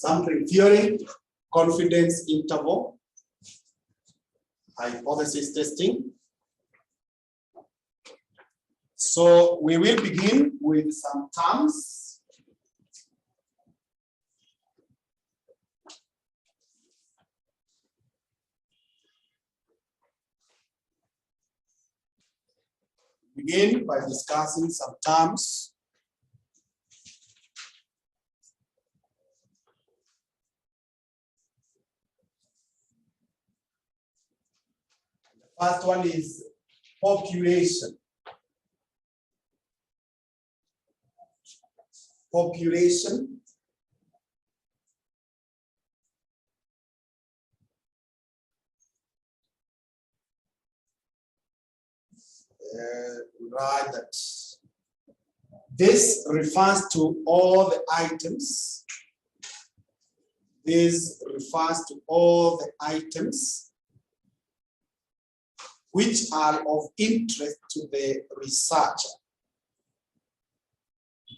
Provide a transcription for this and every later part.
sampling theory, confidence interval, hypothesis testing. So we will begin with some terms. Begin by discussing some terms. The first one is population. Population. Right, that this refers to all the items. This refers to all the items which are of interest to the researcher.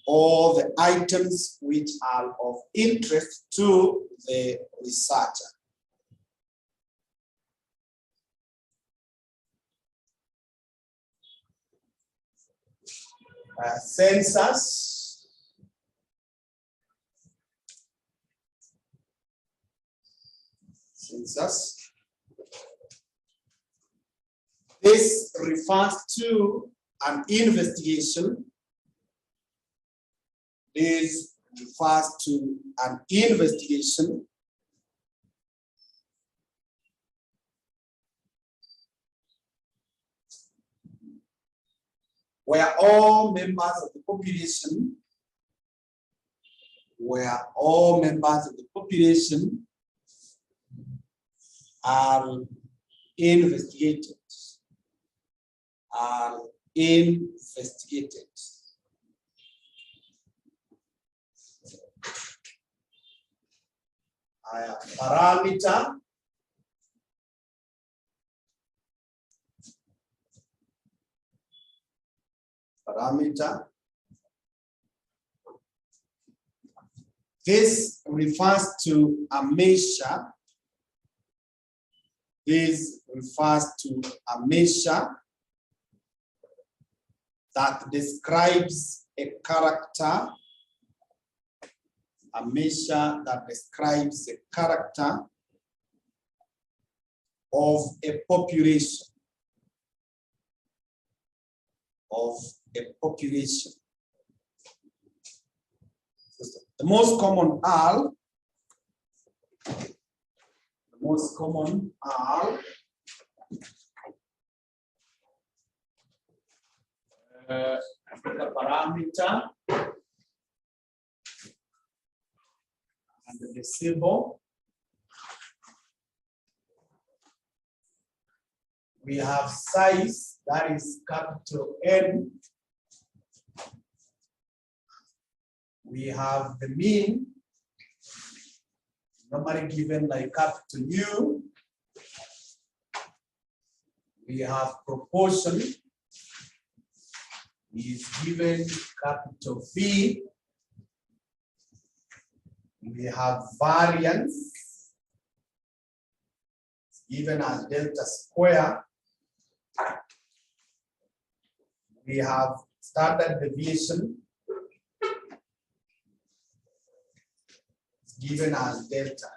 All the items which are of interest to the researcher. Census. Census. This refers to an investigation. This refers to an investigation where all members of the population, are investigated. Parameter. This refers to a measure. This refers to a measure that describes a character. A measure that describes the character of a population. The most common are the parameter and the symbol. We have size, that is capital N. We have the mean, normally given like capital U. We have proportion, is given capital V. We have variance, given as delta square. We have standard deviation, given as delta.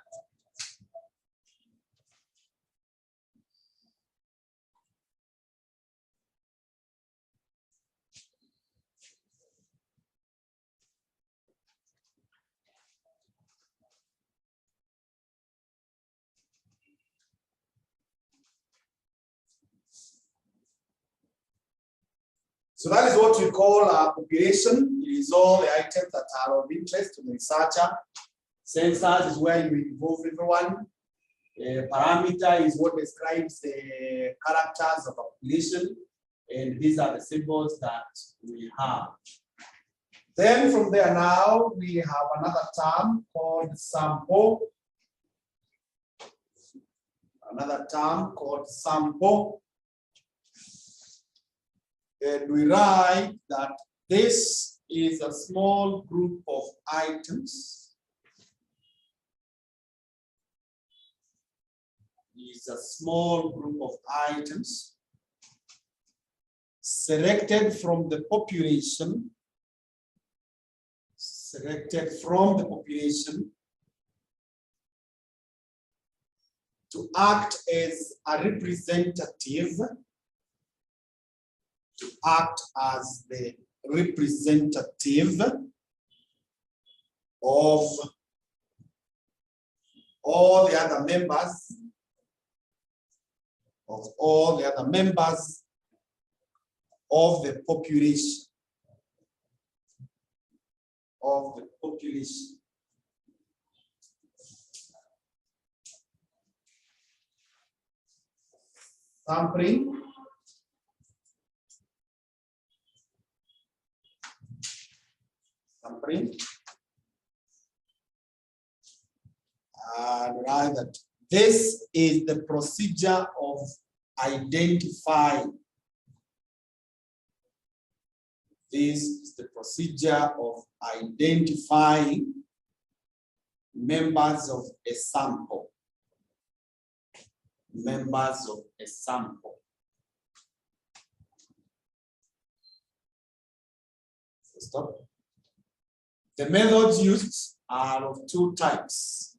So that is what we call a population. It is all the items that are of interest to the researcher. Census is where you involve everyone. Parameter is what describes the characters of a population. And these are the symbols that we have. Then from there now, we have another term called sample. Another term called sample. And we write that this is a small group of items is a small group of items selected from the population, to act as a representative, the representative of all the other members of the population. Sampling. And write that this is the procedure of identifying. This is the procedure of identifying members of a sample. Stop. The methods used are of two types.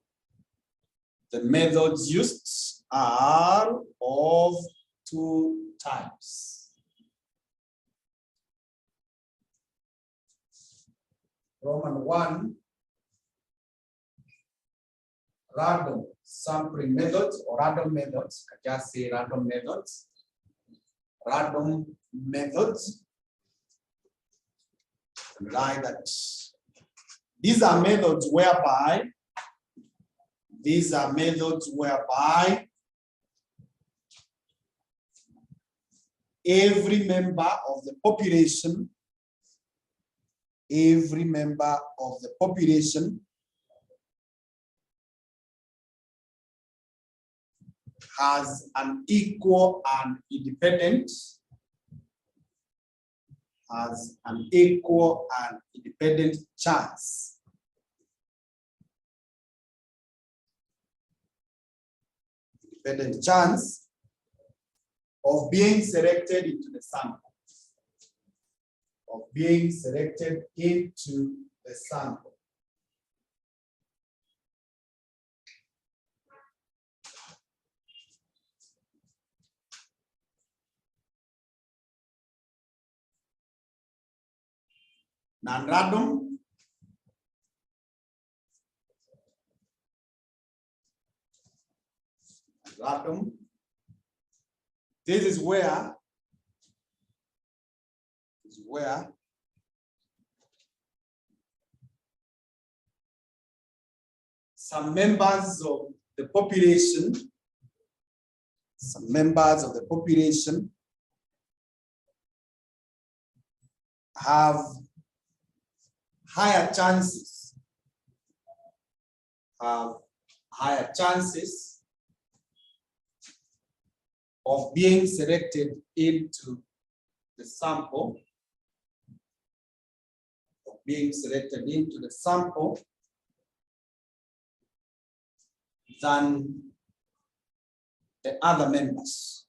Roman 1, random sampling methods or random methods. I just say random methods. Like that. These are methods whereby every member of the population has an equal and independent chance of being selected into the sample. Non-random, this is where some members of the population have higher chances of being selected into the sample, than the other members.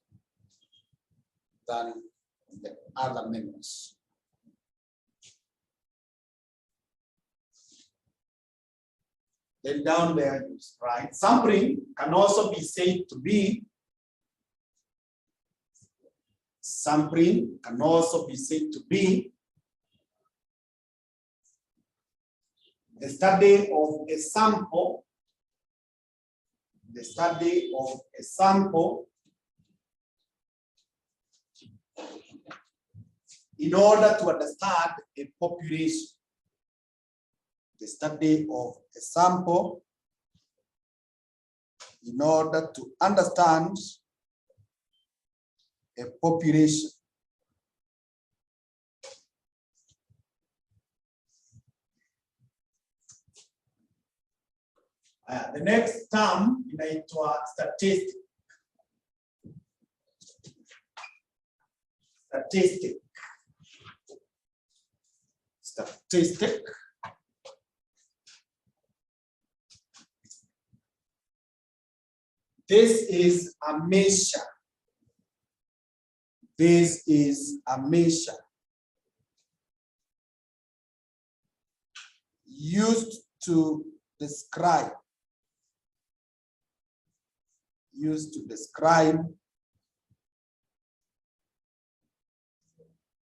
Then down there, right? Sampling can also be said to be the study of a sample, in order to understand a population. The study of a sample in order to understand a population. The next term inaitwa statistic. This is a measure. This is a measure used to describe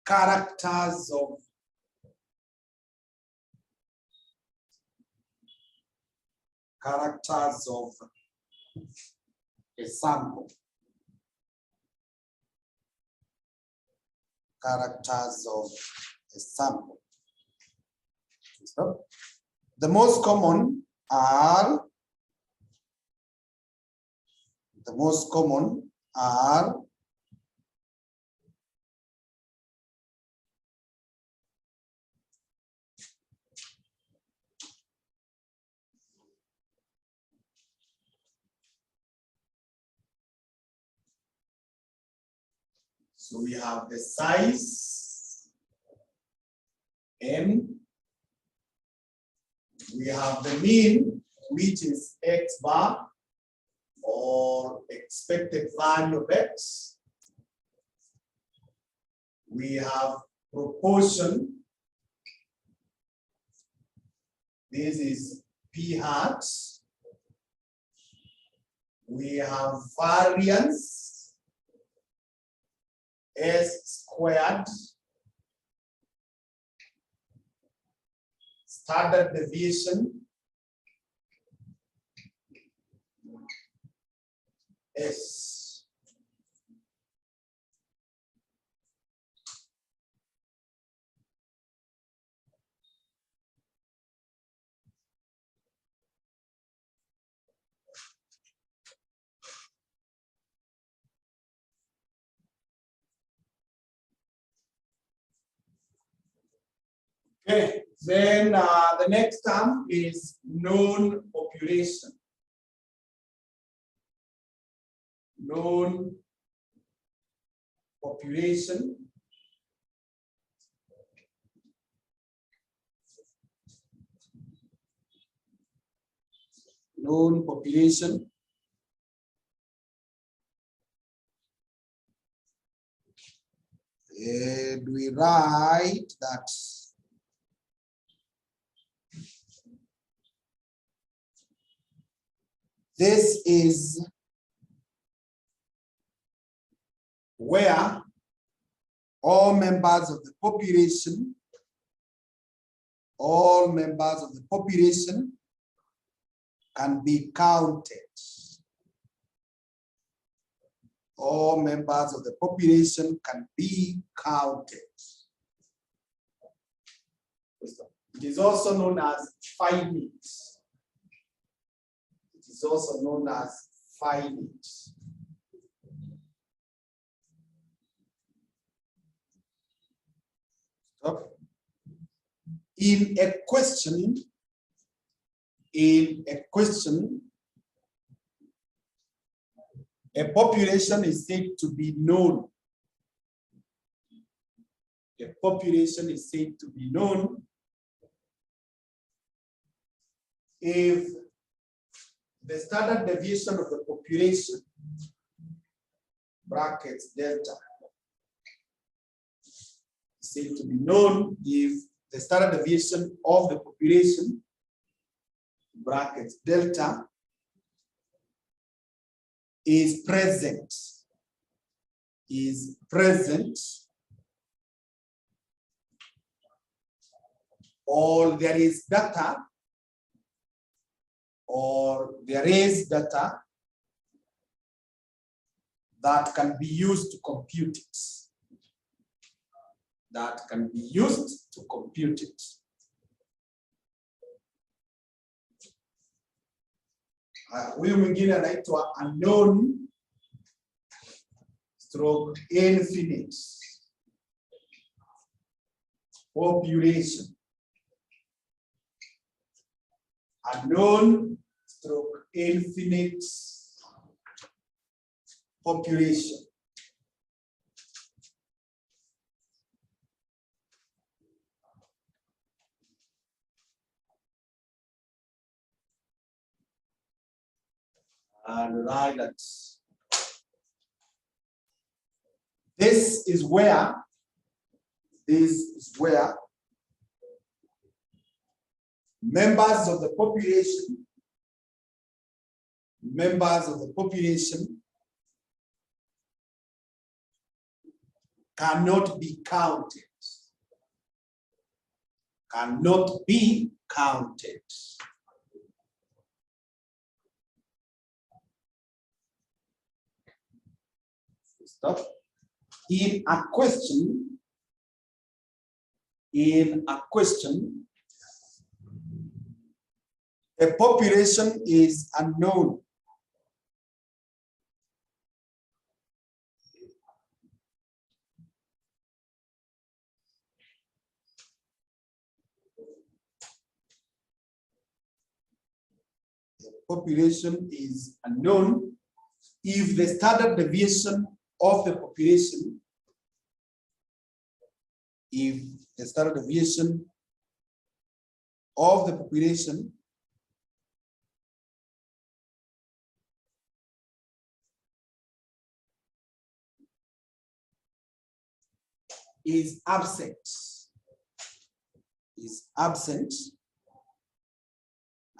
characters of a sample. Characters of a sample. So, the most common are so we have the size M, we have the mean, which is X bar or expected value of X. We have proportion. This is P hat. We have variance, S squared. Standard deviation, S. Okay, then the next term is known population. Known population. Known population. And we write that this is where all members of the population can be counted. All members of the population can be counted. It is also known as finite. It is also known as finite. Stop. In a question, a population is said to be known. A population is said to be known if the standard deviation of the population, brackets delta, is said to be known if the standard deviation of the population, brackets delta, is present, or there is data, that can be used to compute it. Huyu mwingine anaitwa unknown stroke infinite population. Unknown stroke infinite population. and write that this is where members of the population cannot be counted. Cannot be counted. Stop. In a question, a population is unknown. The population is unknown if the standard deviation of the population, is absent,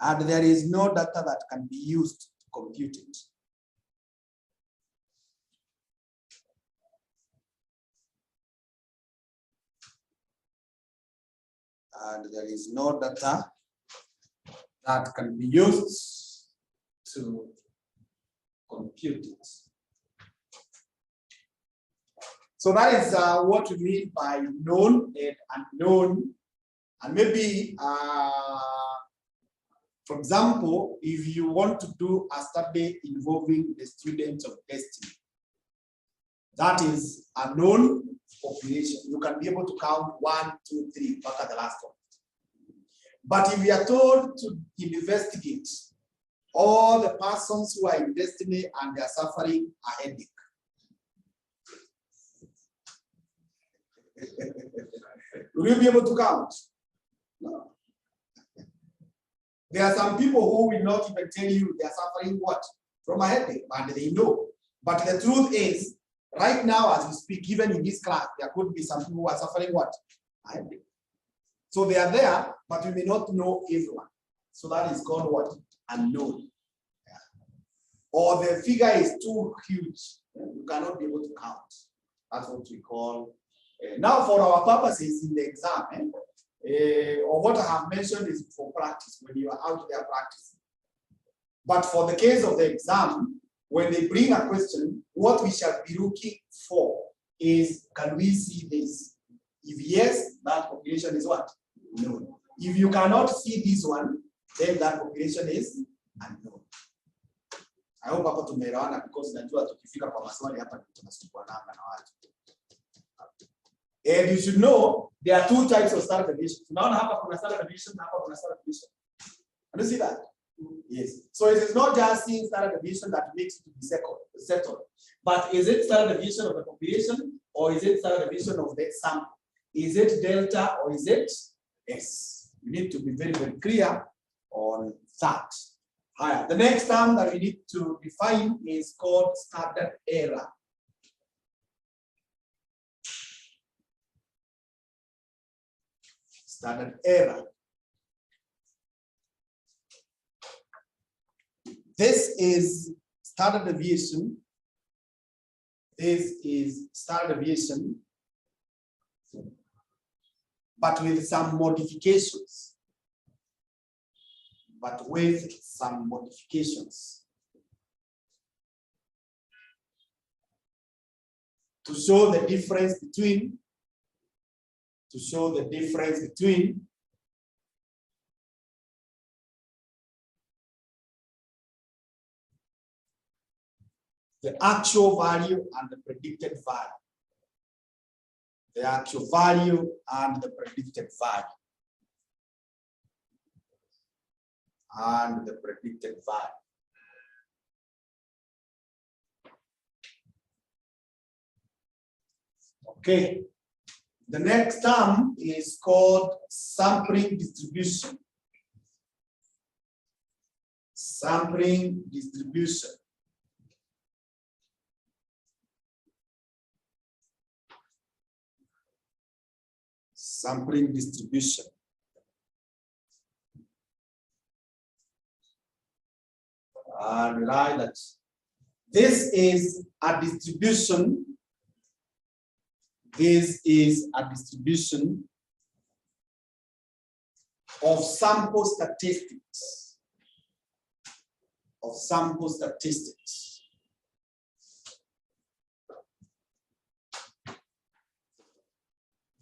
and there is no data that can be used to compute it. And there is no data that can be used to compute it. So that is what we mean by known and unknown. And maybe, for example, if you want to do a study involving the students of destiny, that is a known population. You can be able to count 1, 2, 3, back at the last one. But if you are told to investigate all the persons who are in destiny and they are suffering a headache, will you be able to count? No. There are some people who will not even tell you they are suffering what? From a headache, and they know. But the truth is, right now, as we speak, even in this class, there could be some people who are suffering what? A headache. So they are there, but we may not know everyone. So that is called what? Unknown. Yeah. Or the figure is too huge. You cannot be able to count. That's what we call. Now, for our purposes in the exam, or what I have mentioned is for practice, when you are out there practicing. But for the case of the exam, when they bring a question, what we shall be looking for is, can we see this? If yes, that population is what? Known. If you cannot see this one, then that population is unknown. I hope hapa tumeelewana, because najua tukifika kwa maswali hapa tunasumbuana na watu. And you should know there are two types of standard deviation. Tunaona hapa kuna standard deviation, hapa kuna standard deviation. Can you see that? Yes. So it is not just seeing standard deviation that makes it to be settled. But is it standard deviation of the population, or is it standard deviation of the sample? Is it delta, or is it S? We need to be very, very clear on that. Higher. The next term that we need to define is called standard error. Standard error. This is standard deviation. This is standard deviation, but with some modifications. To show the difference between the actual value and the predicted value. The actual value and the predicted value. And the predicted value. Okay. The next term is called sampling distribution. Sampling distribution. Sampling distribution. And write that this is a distribution. This is a distribution of sample statistics. Of sample statistics.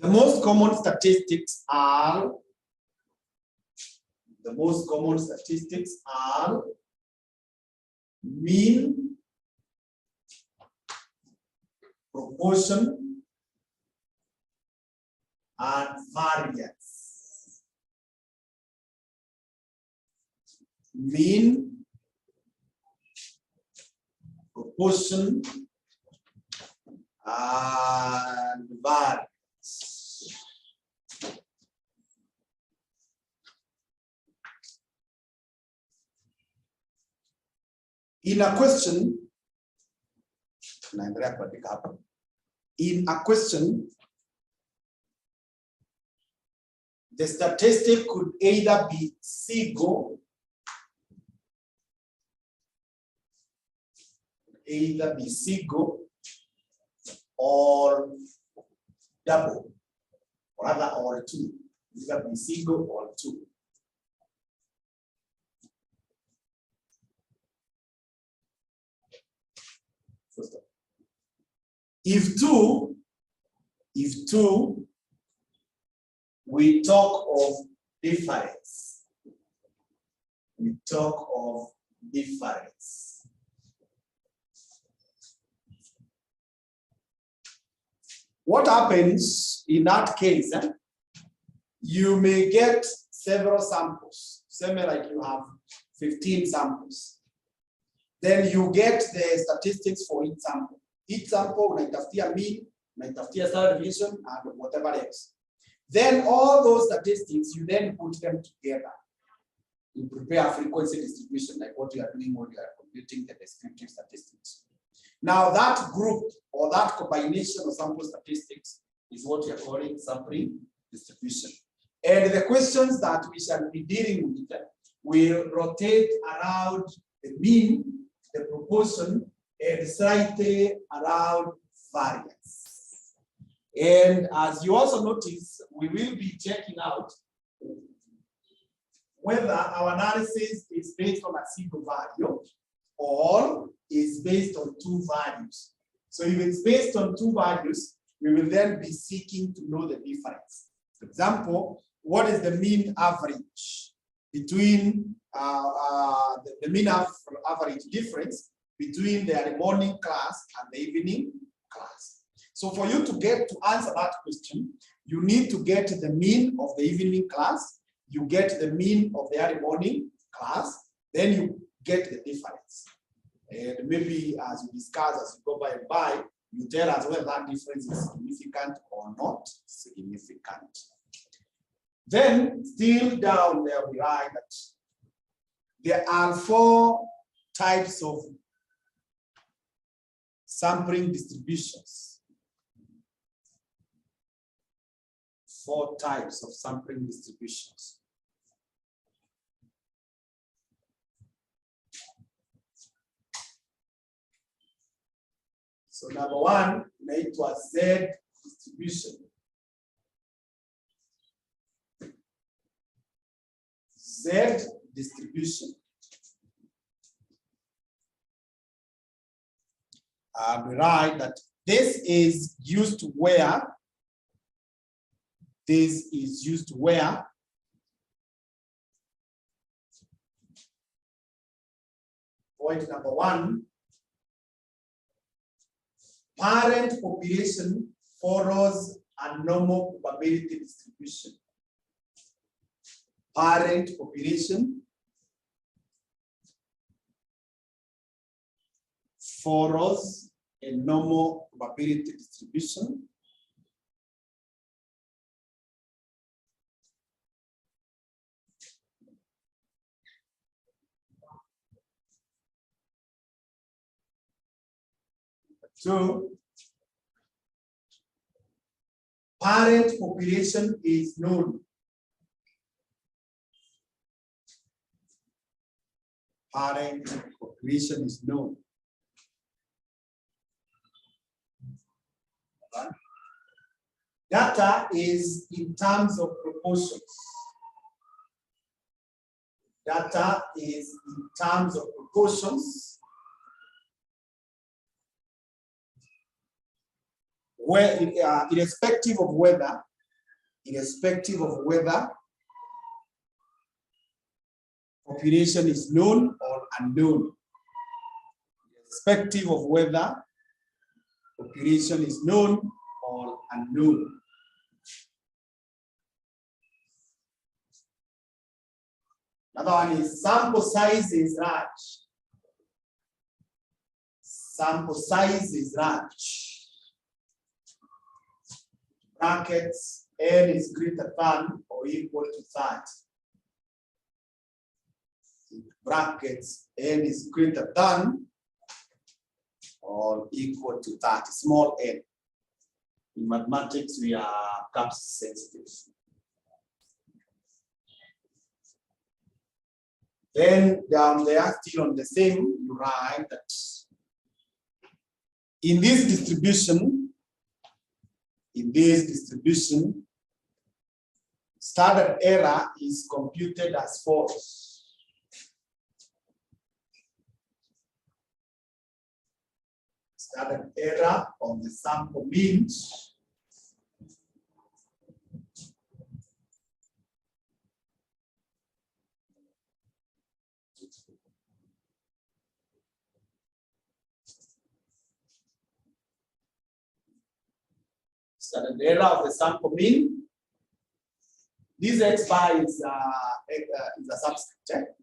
The most common statistics are mean, proportion, and variance. Mean, proportion, and variance. In a question, the statistic could either be single, or double, or rather, or two. Either be single or two. If two, we talk of difference. We talk of difference. What happens in that case? You may get several samples. Say like you have 15 samples. Then you get the statistics for each sample. Each sample unaitafutia mean, unaitafutia standard deviation, and whatever else. Then all those statistics, you then put them together. You prepare a frequency distribution, like what you are doing when you are computing the descriptive statistics. Now that group or that combination of sample statistics is what you are calling sampling distribution. And the questions that we shall be dealing with will rotate around the mean, the proportion, and slightly around variance. And as you also notice, we will be checking out whether our analysis is based on a single value or is based on two values. So if it's based on two values, we will then be seeking to know the difference. For example, what is the mean average between the mean average difference between the early morning class and the evening class? So for you to answer that question, you need to get the mean of the evening class, you get the mean of the early morning class, then you get the difference. And maybe as we discuss, as you go by and by, you tell us whether that difference is significant or not significant. Then still down there we write that there are 4 types of sampling distributions. 4 types of sampling distributions. So number 1, inaitwa Z distribution. Z distribution. And we write that this is used where point number 1, parent population follows a normal probability distribution. Parent population follows a normal probability distribution. 2. Parent population is known. Parent population is known. Data is in terms of proportions. Data is in terms of proportions. Where irrespective of whether population is known or unknown. Irrespective of whether population is known or unknown. Another one is sample size is large. Sample size is large. Brackets, N is greater than or equal to 30. Brackets, N is greater than or equal to 30, small n. In mathematics, we are caps sensitive. Then down there, still on the same, you write that in this distribution, standard error is computed as false. Standard error on the sample means standard error of the sample mean. This x bar is a subscript.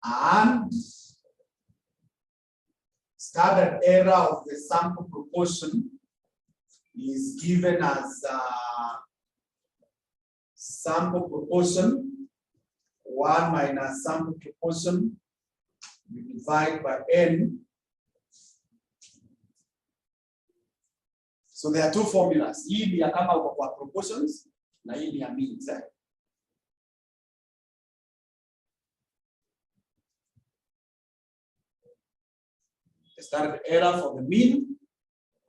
And standard error of the sample proportion is given as sample proportion 1 minus sample proportion divided by n. So there are two formulas. Hii ni ya kama kwa proportions na hii ni ya means. The standard error for the mean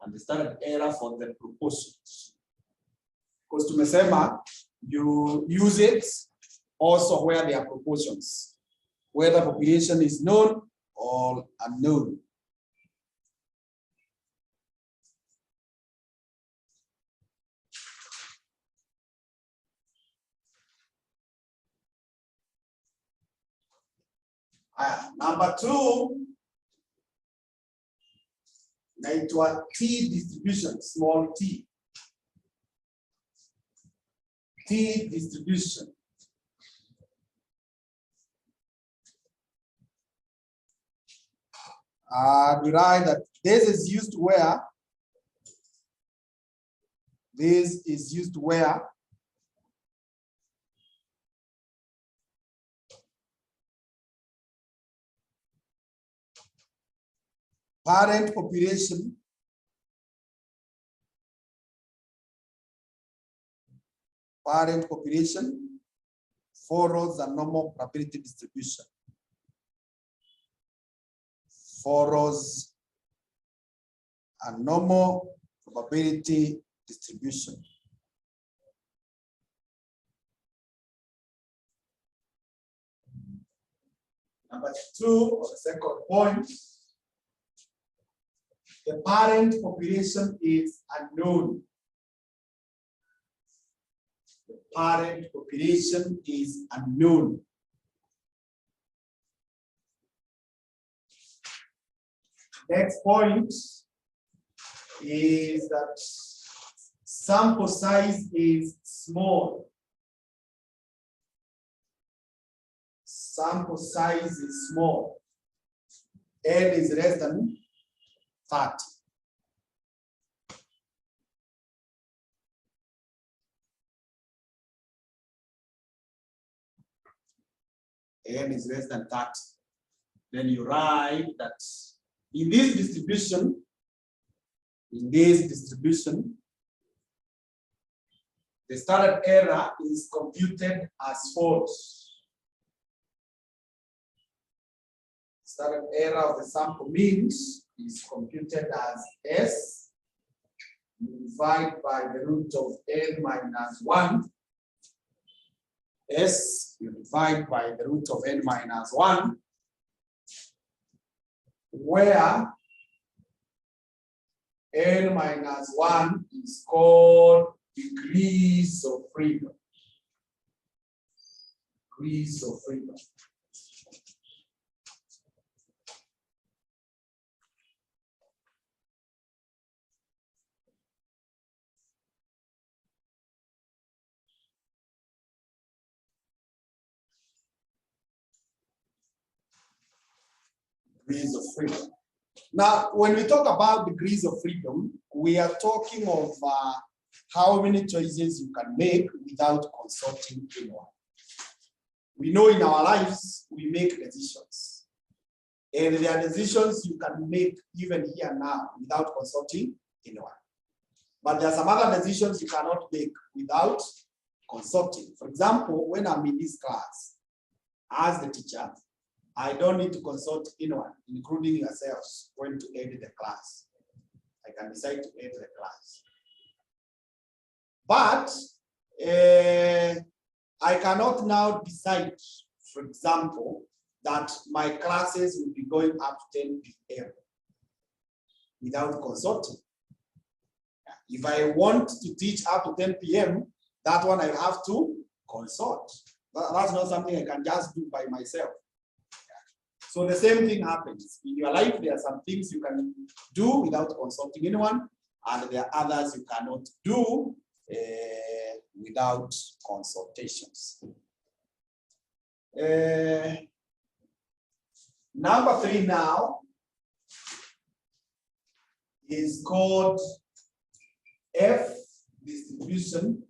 and the standard error for the proportions. Because tumesema you use it also where there are proportions, whether population is known or unknown. Number 2, naitwa T distribution, small t. T distribution. We write that this is used where parent population follows a normal probability distribution. Follows a normal probability distribution. Number 2, or the second point, the parent population is unknown. The parent population is unknown. Next point is that sample size is small. Sample size is small. N is less than 30. N is less than 30. then you write that in this distribution, the standard error is computed as follows. Standard error of the sample means is computed as S. You divide by the root of n minus 1. S, you divide by the root of n minus 1, where n minus 1 is called degrees of freedom. Degrees of freedom. Degrees of freedom. Now, when we talk about degrees of freedom, we are talking of how many choices you can make without consulting anyone. We know in our lives, we make decisions. And there are decisions you can make even here now without consulting anyone. But there are some other decisions you cannot make without consulting. For example, when I'm in this class, as the teacher, I don't need to consult anyone, including yourselves, when to edit the class. I can decide to edit the class. But I cannot now decide, for example, that my classes will be going up to 10 p.m. without consulting. If I want to teach up to 10 p.m., that one I have to consult. But that's not something I can just do by myself. So the same thing happens. In your life, there are some things you can do without consulting anyone, and there are others you cannot do without consultations. Number 3 now is called F distribution.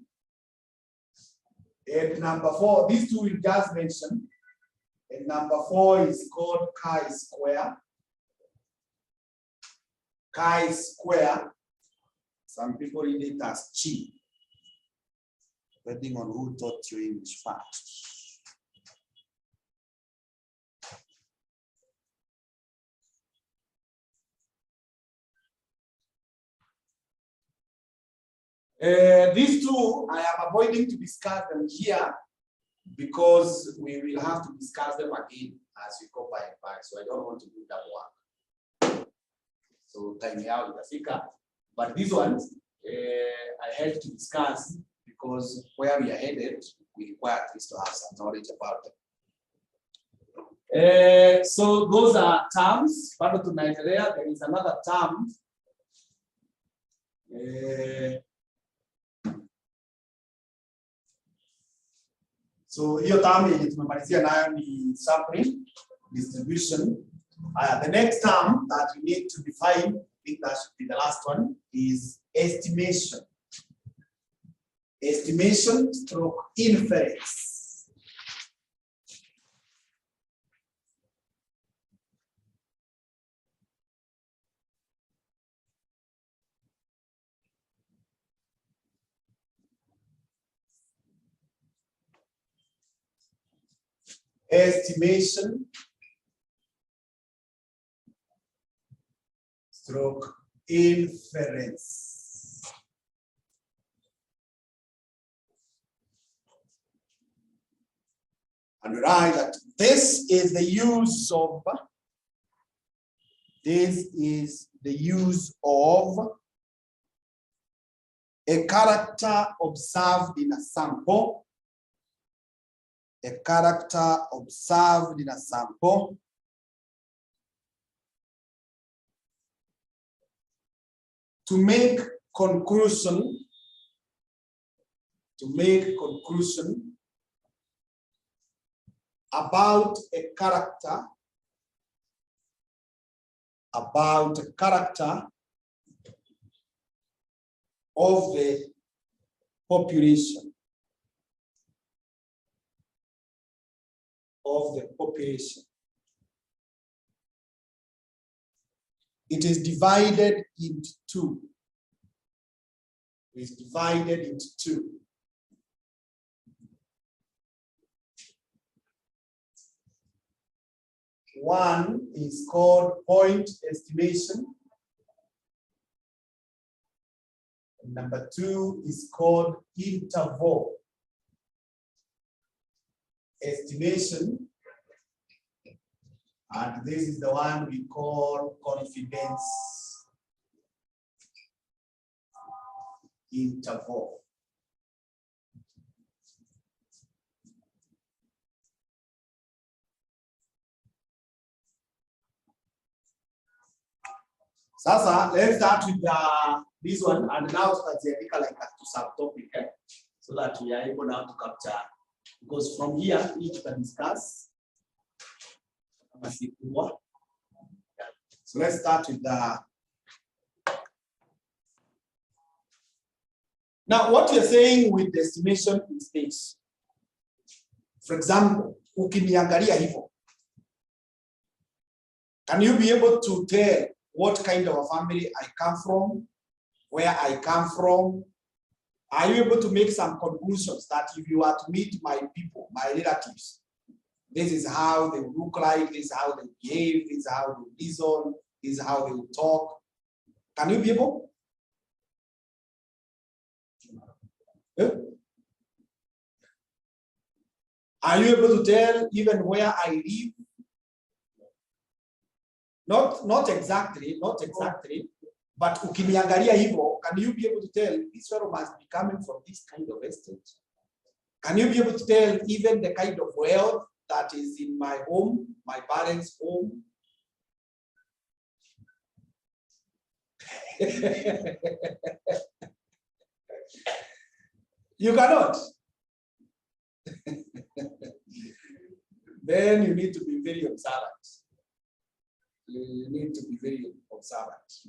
And number 4, these two we just mentioned. And number 4 is called chi-square. Chi-square. Some people read it as chi, depending on who taught you English first. These two, I am avoiding to discuss them here because we will have to discuss them again as we go by and by. So I don't want to do that work. So time out itafika. But these ones, I had to discuss because where we are headed, we require at least to have some knowledge about them. So those are terms. Bado tunaendelea. There is another term. So hiyo term yenye tumemalizia nayo ni sampling distribution. The next term that we need to define, I think that should be the last one, is estimation. Estimation stroke inference. Estimation stroke inference. And write that this is the use of a character observed in a sample. A character observed in a sample to make conclusion about a character of the population. It is divided into two. It is divided into two. One is called point estimation. And number two is called interval estimation. And this is the one we call confidence interval. Sasa, let's start with this one, and now start like to subtopic, so that we are able now to capture. Because from here, each can discuss. So let's start with the. Now, what you're saying with the estimation is this. For example, ukiniangalia hivyo, can you be able to tell what kind of a family I come from, where I come from? Are you able to make some conclusions that if you are to meet my people, my relatives, this is how they look like, this is how they behave, this is how they listen, this is how they talk? Can you be able? Yeah. Are you able to tell even where I live? Not exactly, but ukiniangalia hivyo, can you be able to tell this fellow must be coming from this kind of estate? Can you be able to tell even the kind of wealth that is in my home, my parents' home? You cannot. Then you need to be very observant. You need to be very observant.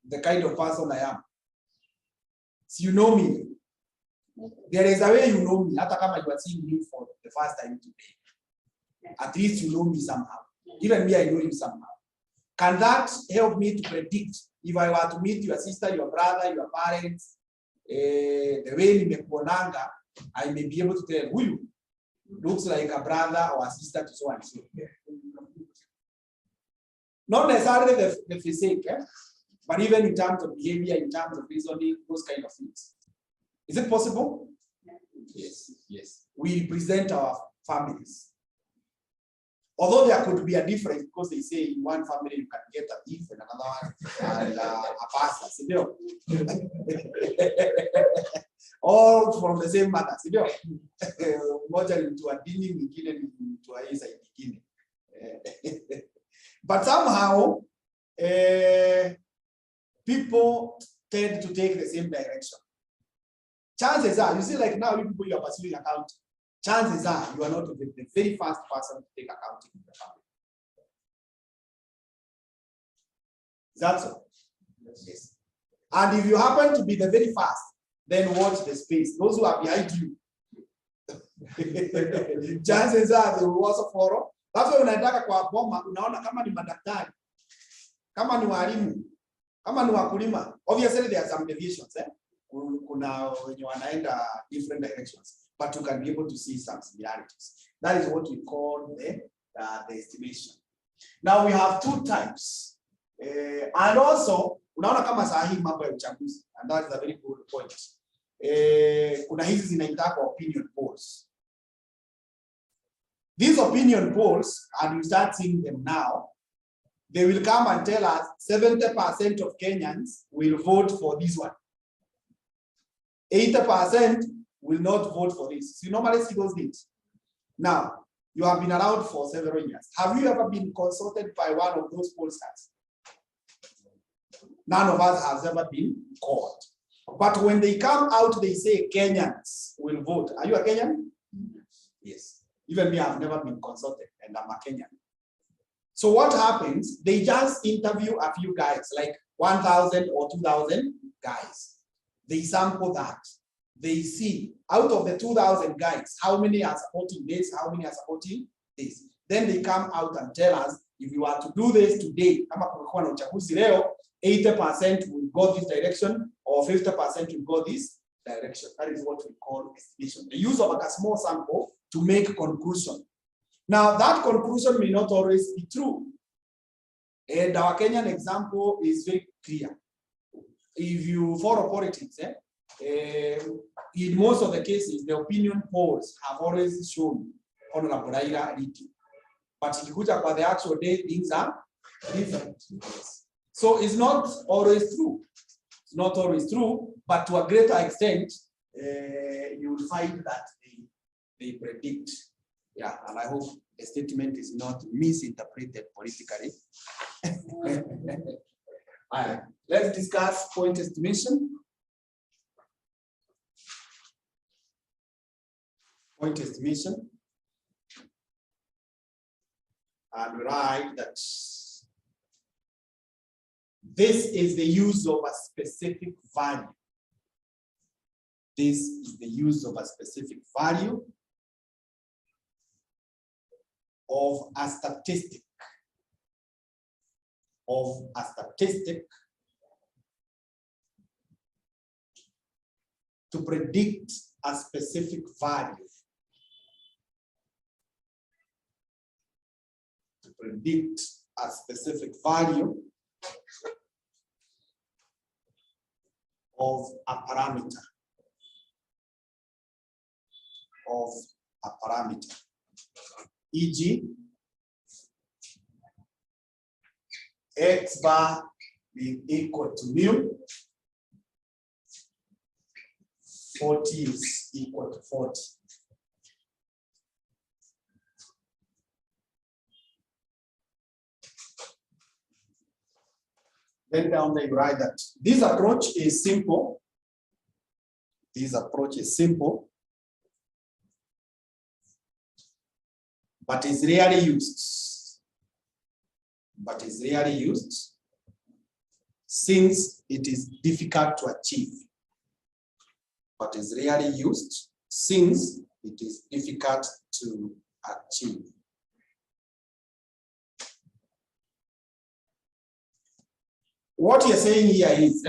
The kind of person I am. So you know me. There is a way you know me. Hata kama you are seeing me for the first time today. At least you know me somehow. Even me, I know you somehow. Can that help me to predict if I were to meet your sister, your brother, your parents, the way nimekuonanga, I may be able to tell who you looks like a brother or a sister to so and so. Not necessarily the physique, but even in terms of behavior, in terms of reasoning, those kind of things. Is it possible? Yes, yes. We represent our families. Although there could be a difference, because they say in one family you can get a thief, and another one and a pastor. All from the same mother. Moja into a dini, mwingine into a isa nyingine. But somehow people tend to take the same direction. Chances are, you see, like now you people you are pursuing accounting. Chances are you are not the very first person to take accounting in the family. Is that so? Yes. And if you happen to be the very first, then watch the space. Those who are behind you, chances are they will also follow. That's why unataka kwa boma, unaona kama ni madaktari, kama ni walimu, kama ni wakulima. Obviously there are some deviations, kuna wenye wanaenda different directions, but you can be able to see some similarities. That is what we call the estimation. Now we have two types, and also unaona kama saa hii mambo ya uchaguzi, and that is a very good point. Kuna hizi zinaitwa opinion polls. These opinion polls, and you start seeing them now, they will come and tell us 70% of Kenyans will vote for this one. 80% will not vote for this. So you normally see those things. Now, you have been around for several years. Have you ever been consulted by one of those pollsters? None of us has ever been called. But when they come out, they say Kenyans will vote. Are you a Kenyan? Yes. Even me, I've never been consulted, and I'm a Kenyan. So what happens? They just interview a few guys, like 1,000 or 2,000 guys. They sample that. They see out of the 2,000 guys, how many are supporting this, how many are supporting this. Then they come out and tell us If you are to do this today, 80% will go this direction or 50% will go this direction. That is what we call estimation. The use of a small sample to make a conclusion. Now, that conclusion may not always be true. And our Kenyan example is very clear. If you follow politics, in most of the cases, the opinion polls have always shown Honorable Raila leading. But if you put up by the actual day, things are different. So it's not always true. It's not always true, but to a greater extent, you will find that they predict. Yeah, and I hope the statement is not misinterpreted politically. All right, let's discuss point estimation. Point estimation. And write that this is the use of a specific value. This is the use of a specific value of a statistic. To predict a specific value. To predict a specific value of a parameter. E.g., X bar being equal to mu, 40 is equal to 40. Then down there you write that this approach is simple. But is rarely used. Since it is difficult to achieve. What you're saying here is,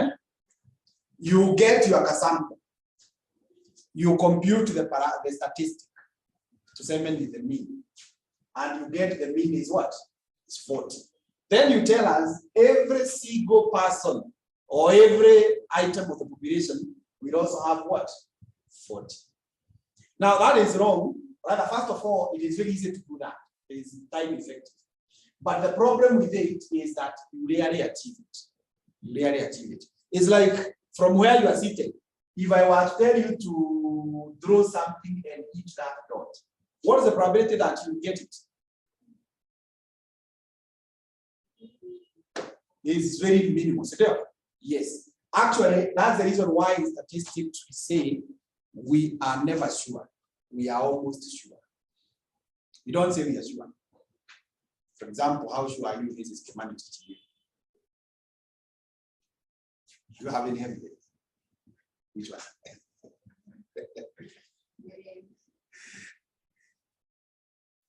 you get your sample, you compute the statistic to say the mean, and you get the mean is what? It's 40. Then you tell us every single person or every item of the population will also have what? 40. Now that is wrong. Rather, first of all, it is very easy to do that. It is time effective. But the problem with it is that you rarely achieve it. It's like from where you are sitting. If I were to tell you to draw something and hit that dot, what is the probability that you get it? It's very minimal. Yes. Actually, that's the reason why in statistics we say we are never sure. We are almost sure. We don't say we are sure. For example, how sure are you this is humanity today? Do you have any evidence? Which one?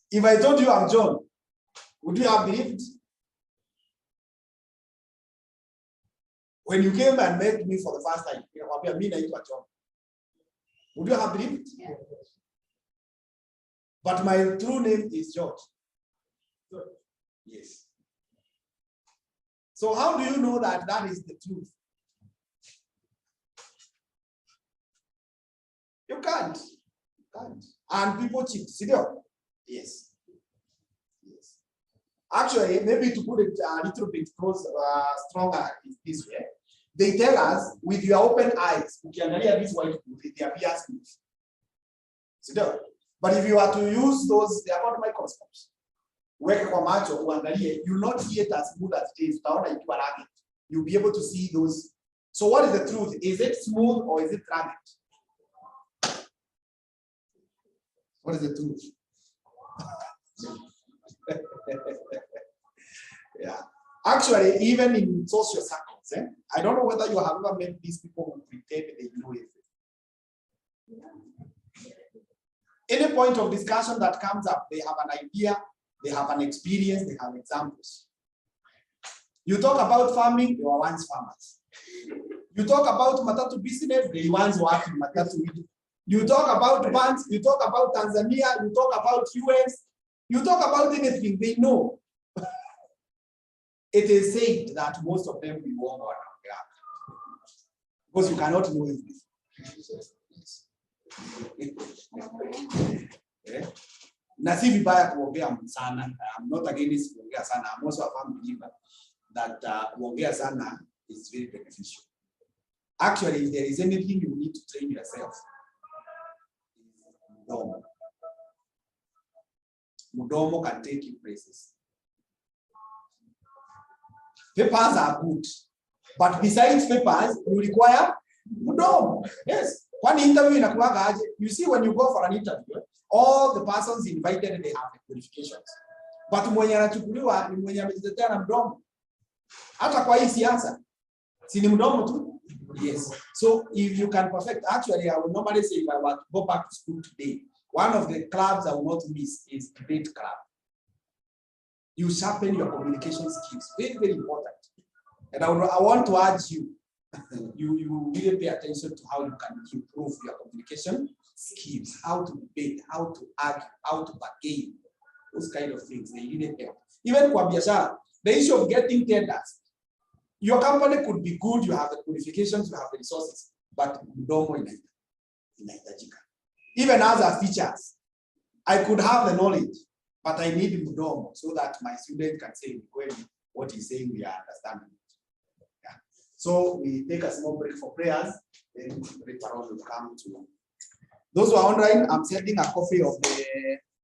If I told you I'm John, would you have believed? When you came and met me for the first time, John, would you have believed? Yeah. But my true name is George. Yes. So how do you know that that is the truth? You can't. And people cheat. Yes. Actually, maybe to put it a little bit stronger this way, they tell us with your open eyes, you can hear this white book, it appears smooth. But if you are to use those, they are called microscopes. You'll not see it as smooth as it is. You'll be able to see those. So what is the truth? Is it smooth or is it rugged? What is the truth? Yeah. Actually, even in social circles, I don't know whether you have ever met these people who pretend they know everything. Any point of discussion that comes up, they have an idea, They have an experience, they have examples. You talk about farming, they were once farmers. You talk about matatu business, they once worked in matatu. You talk about banks, you talk about Tanzania, you talk about US, you talk about anything, they know. It is said that most of them will walk on because you cannot know it. Na si vibaya kuongea sana. I'm not against kuongea sana. I'm also a firm believer that kuongea sana is very beneficial. Actually, if there is anything you need to train yourself, Mudomo. Mudomo can take you places. Papers are good, but besides papers, you require Mudomo. Yes. One interview in you see when you go for an interview, all the persons invited, they have qualifications. But mwenye anachukuliwa ni mwenye amejitetea na mdomo. Hata kwa hii siasa, si ni mdomo tu? Yes. So if you can perfect, actually I would normally say if I were to go back to school today, one of the clubs I will not miss is debate club. You sharpen your communication skills. Very, very important. And I want to urge you, you really pay attention to how you can improve your communication skills, how to debate, how to argue, how to bargain, those kind of things. They really help. Even kwa biashara, the issue of getting tenders. Your company could be good, you have the qualifications, you have the resources, but mdomo inahitajika. Even other features, I could have the knowledge, but I need mdomo so that my student can say what he's saying, we are understanding. Yeah. So we take a small break for prayers, then later on we'll come to those who are online. I'm sending a copy of the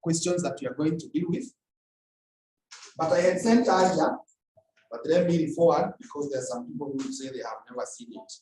questions that we are going to deal with. But I had sent earlier, but let me forward because there are some people who say they have never seen it.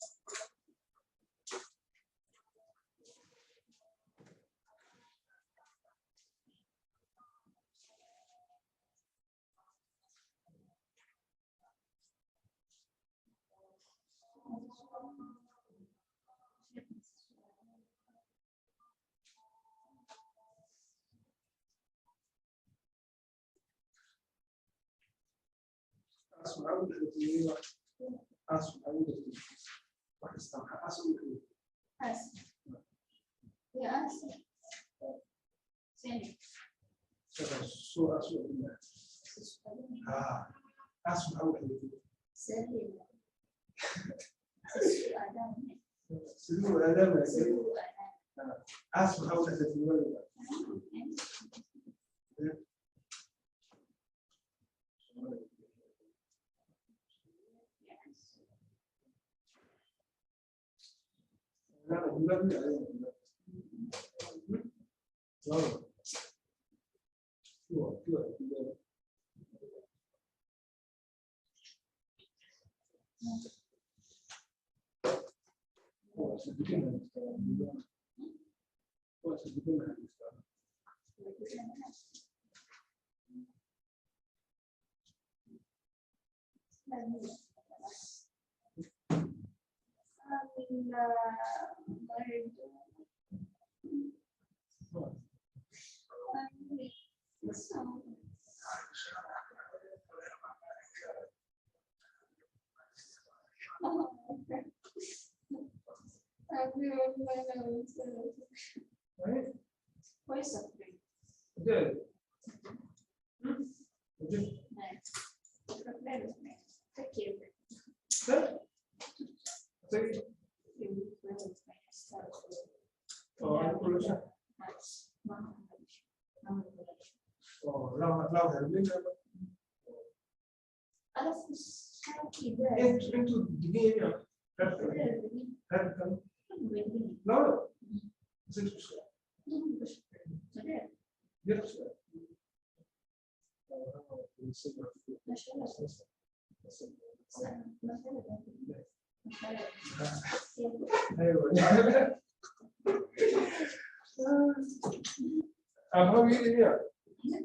How are you here?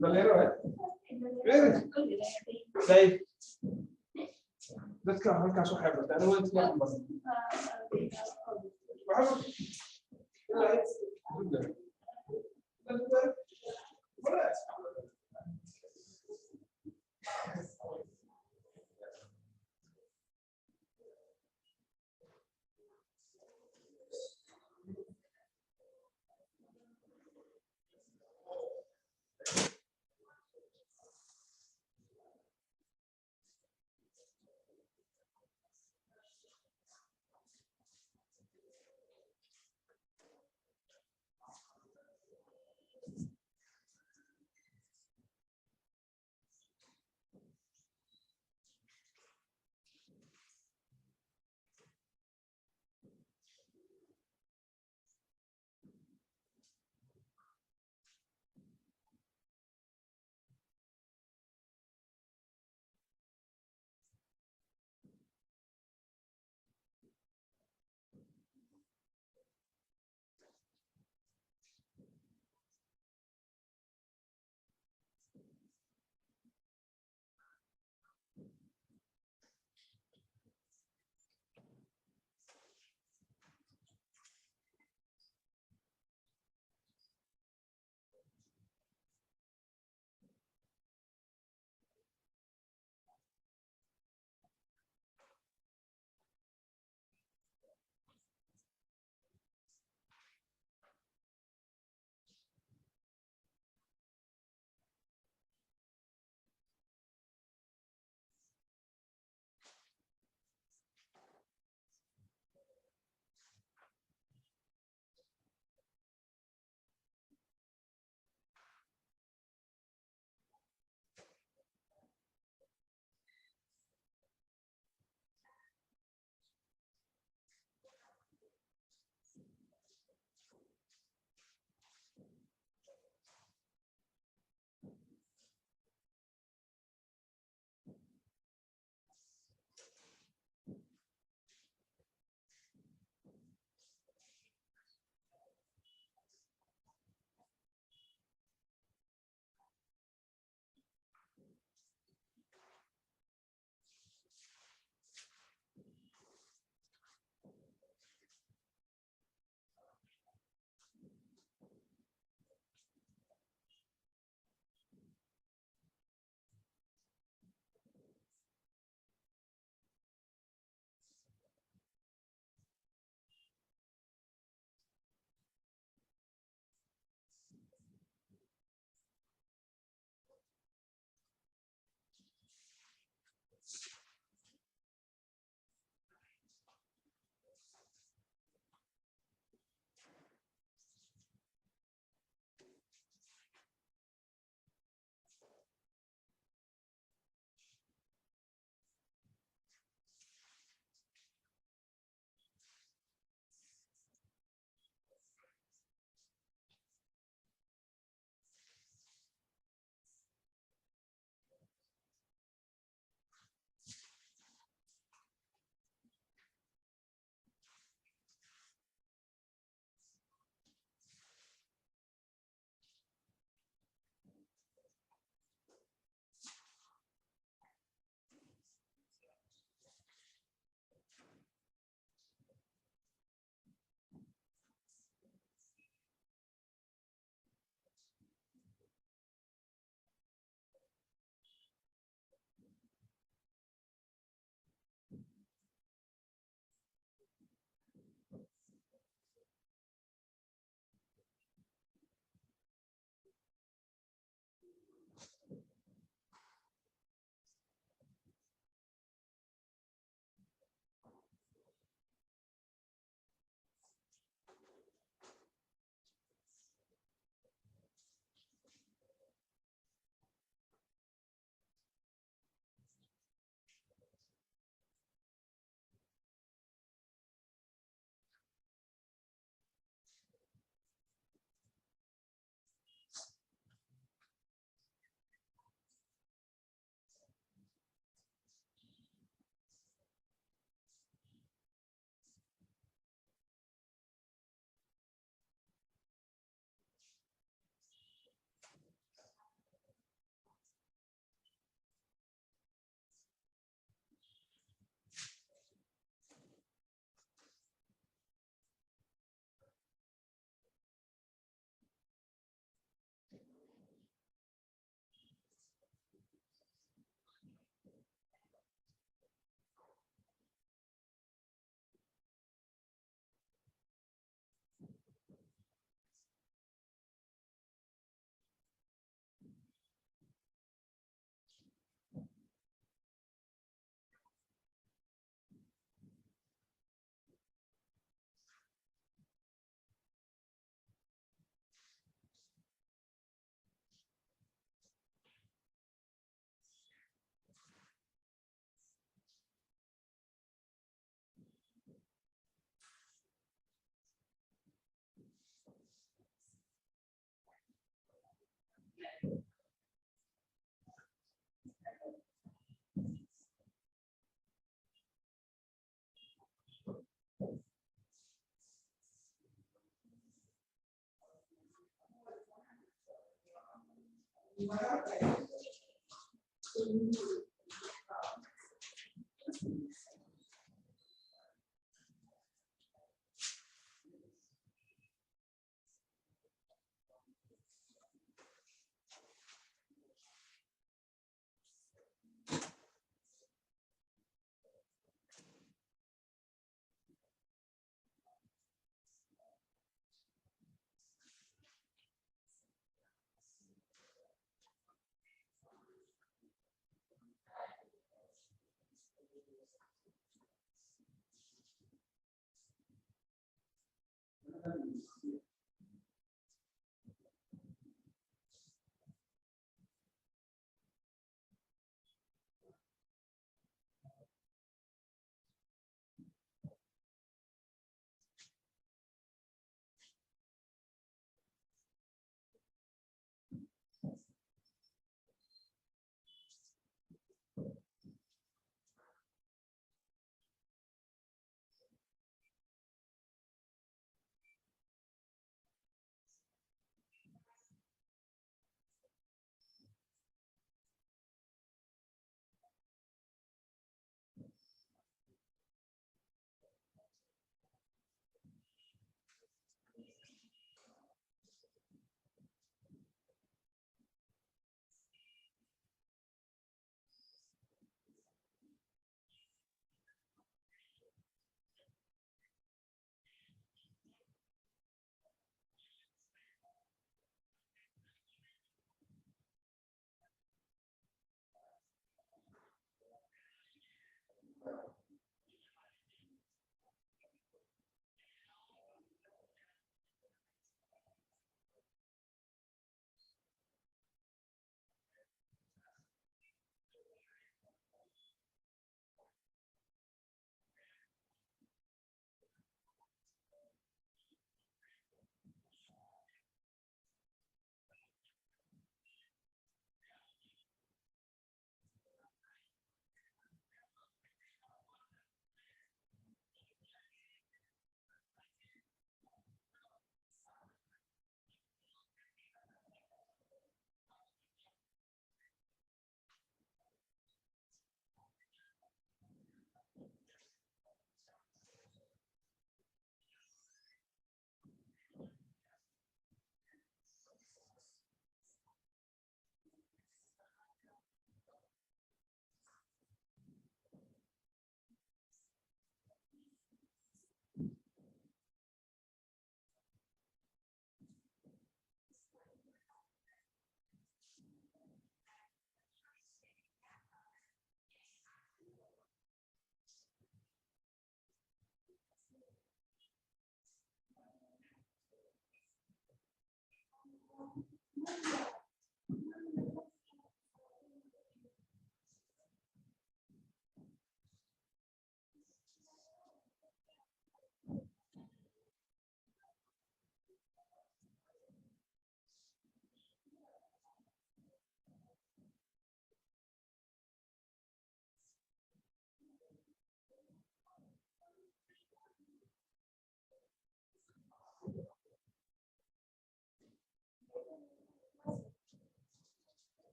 Valero, eh? Really? Say, let's go. How can I have it? I don't want to get one.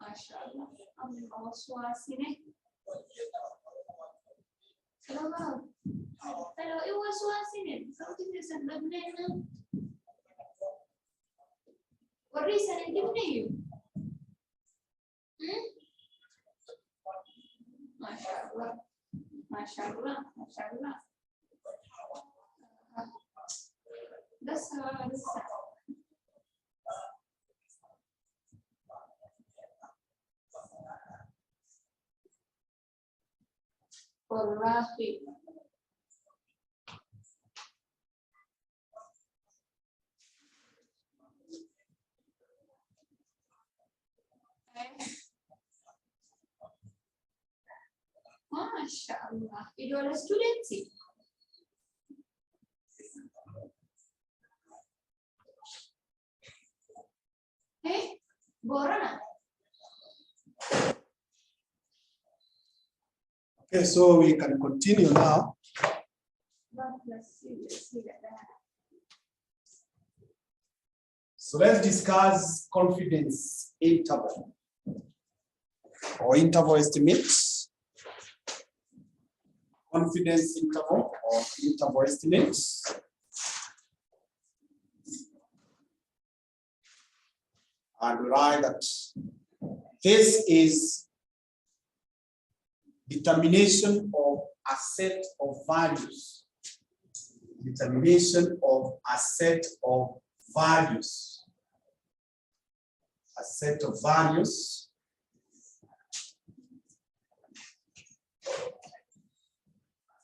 Masyaallah, amin waswasine. Kalau waswasine, kalau tidak sebabnya, warisan yang dimana you? Masyaallah, masyaallah, masyaallah. Dasar. Rafi. Masyaallah, idola student sih. Borana. Okay, so we can continue now. So let's discuss confidence interval or interval estimates. Confidence interval or interval estimates. And we write that this is determination of a set of values. Determination of a set of values. A set of values.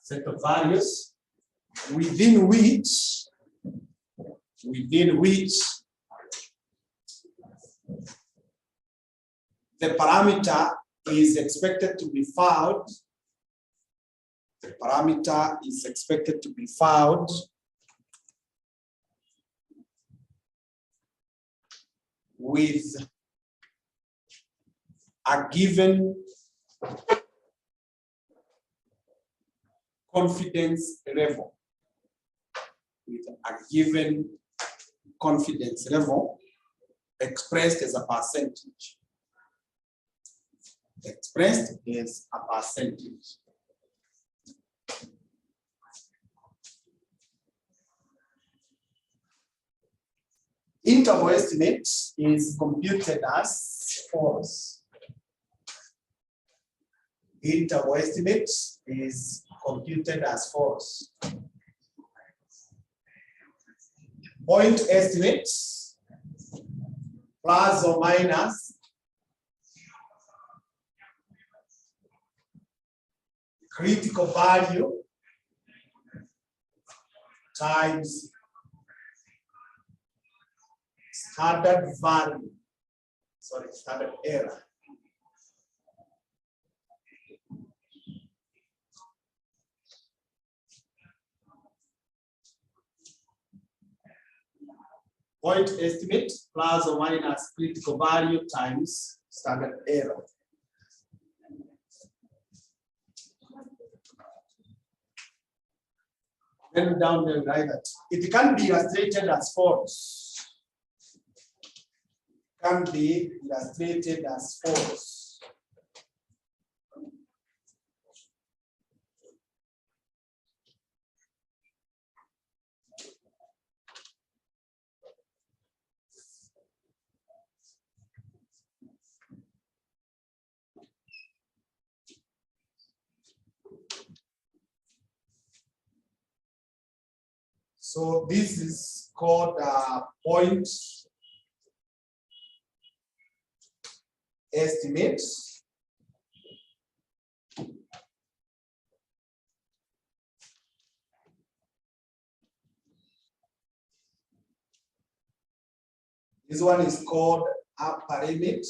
Set of values within which the parameter is expected to be found. The parameter is expected to be found with a given confidence level. With a given confidence level expressed as a percentage. Expressed as a percentage. Interval estimate is computed as follows. Interval estimate is computed as follows. Point estimate plus or minus critical value times standard value, standard error. Point estimate plus or minus critical value times standard error. Then down there, right? It can be illustrated as follows. Can be illustrated as follows. So this is called point estimate. This one is called upper limit.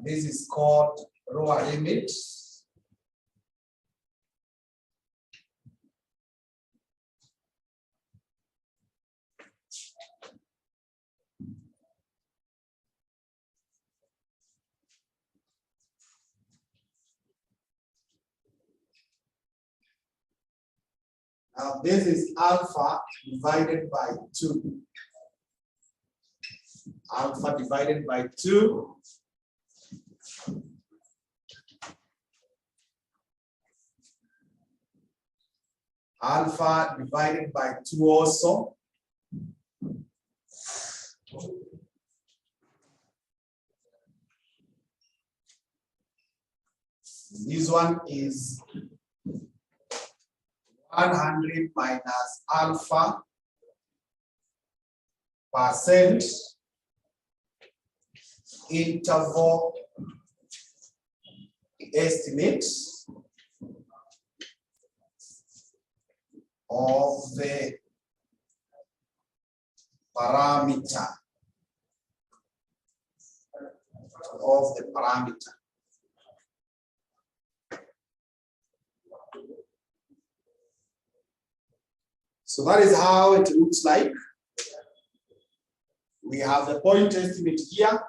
This is called lower limit. This is alpha divided by 2. Alpha divided by 2. Alpha divided by 2 also. This one is 100 minus alpha percent interval estimate of the parameter So that is how it looks like. We have the point estimate here.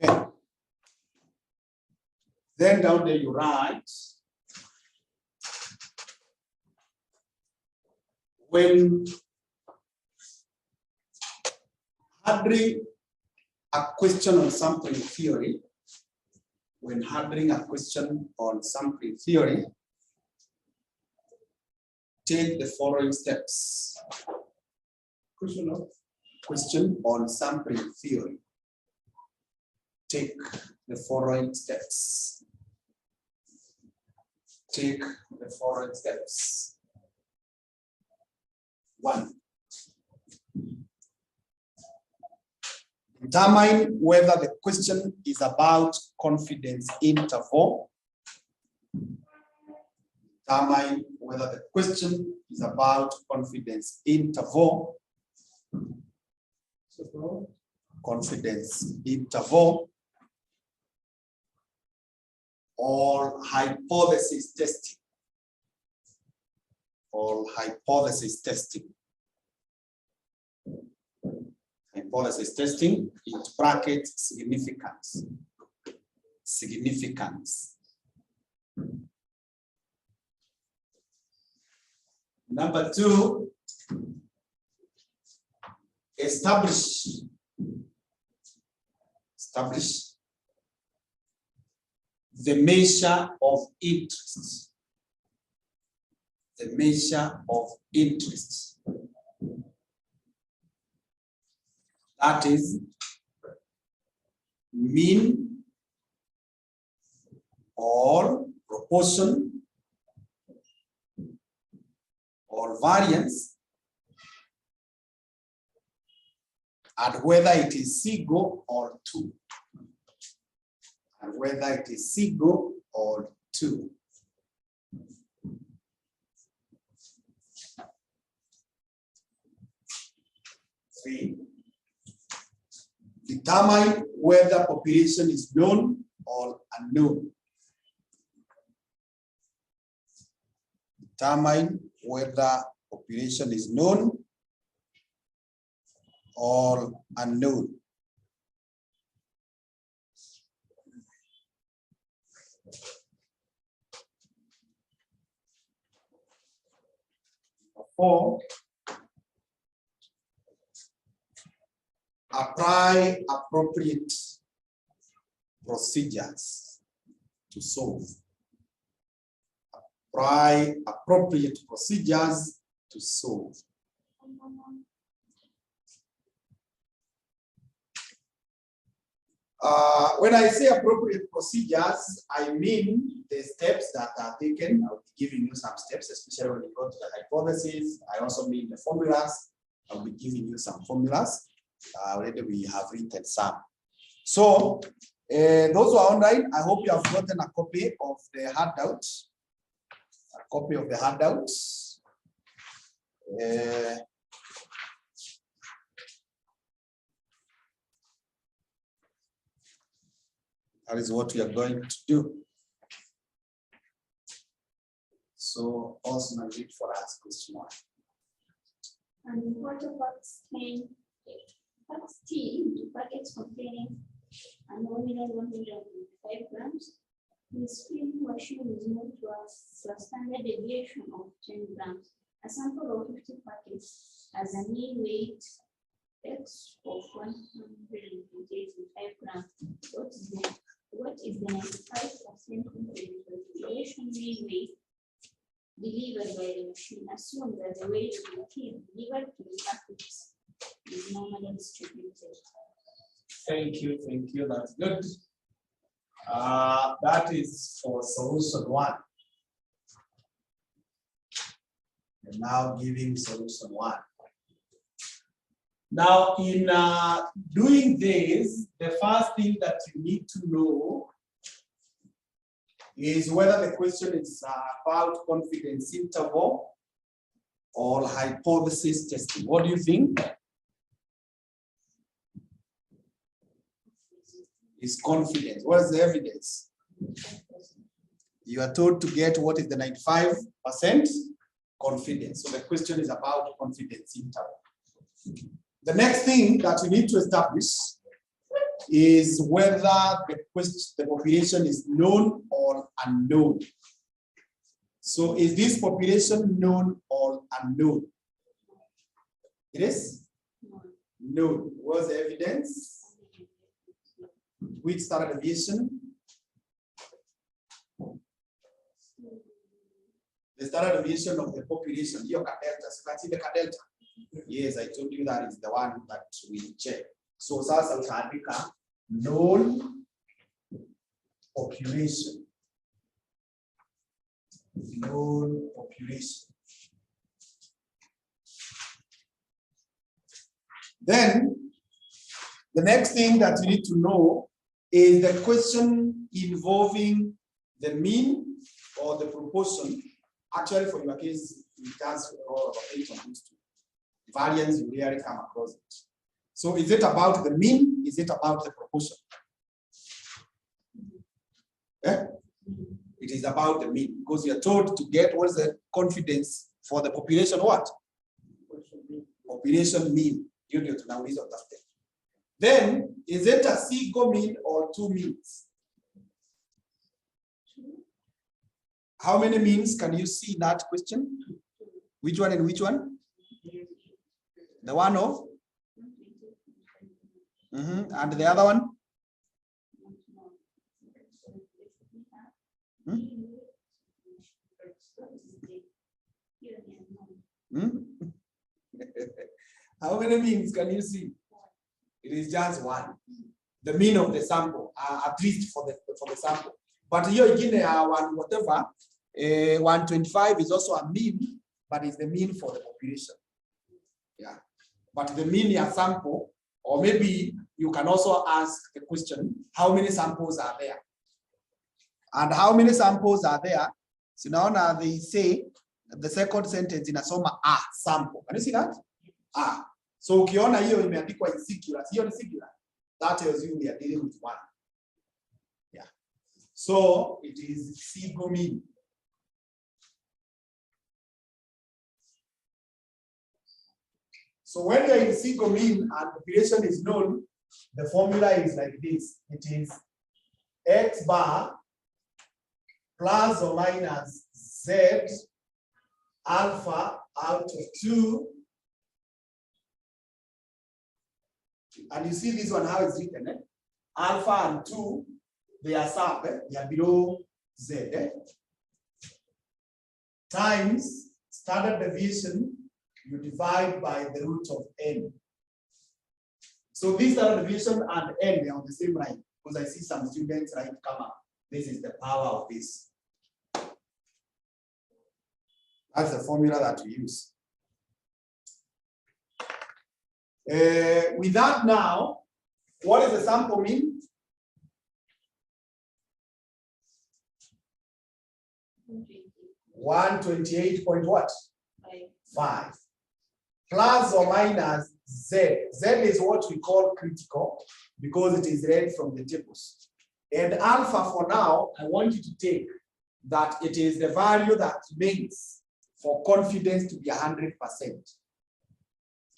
Okay. Then down there you write, when handling a question on sampling theory, take the following steps. Question on sampling theory. Take the following steps. Take the following steps. 1. Determine whether the question is about confidence interval. Determine whether the question is about confidence interval. Confidence interval or hypothesis testing. Or hypothesis testing. Hypothesis testing, in brackets, significance. Significance. Number 2, establish the measure of interest. The measure of interest. That is mean or proportion or variance, and whether it is single or 2. And whether it is single or 2. Determine whether population is known or unknown. Determine whether population is known or unknown. Four, apply appropriate procedures to solve. Apply appropriate procedures to solve. When I say appropriate procedures, I mean the steps that are taken. I'll be giving you some steps, especially when you go to the hypothesis. I also mean the formulas. I'll be giving you some formulas. Already we have written some. So those who are online, I hope you have gotten a copy of the handout. A copy of the handout. That is what we are going to do. So also read for us question 1. And what about stain? Box T into packets containing a nominal 105 grams. The stream washing is moved to a standard deviation of 10 grams. A sample of 50 packets has a mean weight X of 185 grams. What is the 95% configuration mean weight delivered by the machine? Assume that the weight of the team delivered to the packets is normally distributed. Thank you, that's good. That is for solution 1. And now giving solution 1. Now, in doing this, the first thing that you need to know is whether the question is about confidence interval or hypothesis testing. What do you think? Is confidence. What is the evidence? You are told to get what is the 95% confidence. So the question is about confidence interval. The next thing that we need to establish is whether the population is known or unknown. So is this population known or unknown? It is known. What's the evidence? Which standard deviation? The standard deviation of the population. Your delta. So can see the delta. Yes, I told you that is the one that we check. So sasa utaandika known population. Known population. Then the next thing that you need to know is the question involving the mean or the proportion. Actually, for your case, it has about 8 on these two. Variance, you rarely come across it. So is it about the mean? Is it about the proportion? Yeah? It is about the mean, because you're told to get what's the confidence for the population what? Population mean. Then, is it a single mean or two means? How many means can you see in that question? Which one and which one? The one of? And the other one? How many means can you see? It is just one. The mean of the sample, at least for the sample. But here again, one whatever, 125 is also a mean, but it's the mean for the population. Yeah. But the mean your sample, or maybe you can also ask the question, how many samples are there? And how many samples are there? So now they say the second sentence in a soma a sample. Can you see that? Ah. So ukiona hiyo imeandikwa in singular, hiyo ni singular. That tells you we are dealing with one. Yeah. So it is single mean. So when you're in single mean and population is known, the formula is like this. It is X bar plus or minus Z alpha out of 2. And you see this one, how it's written. Alpha and 2, they are sub, they are below Z. Times standard deviation, you divide by the root of n. So this standard deviation and n, they are on the same line, because I see some students right come up. This is the power of this. That's the formula that we use. With that now, what is the sample mean? 128 point what? 5. Plus or minus Z. Z is what we call critical because it is read from the tables. And alpha for now, I want you to take that it is the value that remains for confidence to be 100%.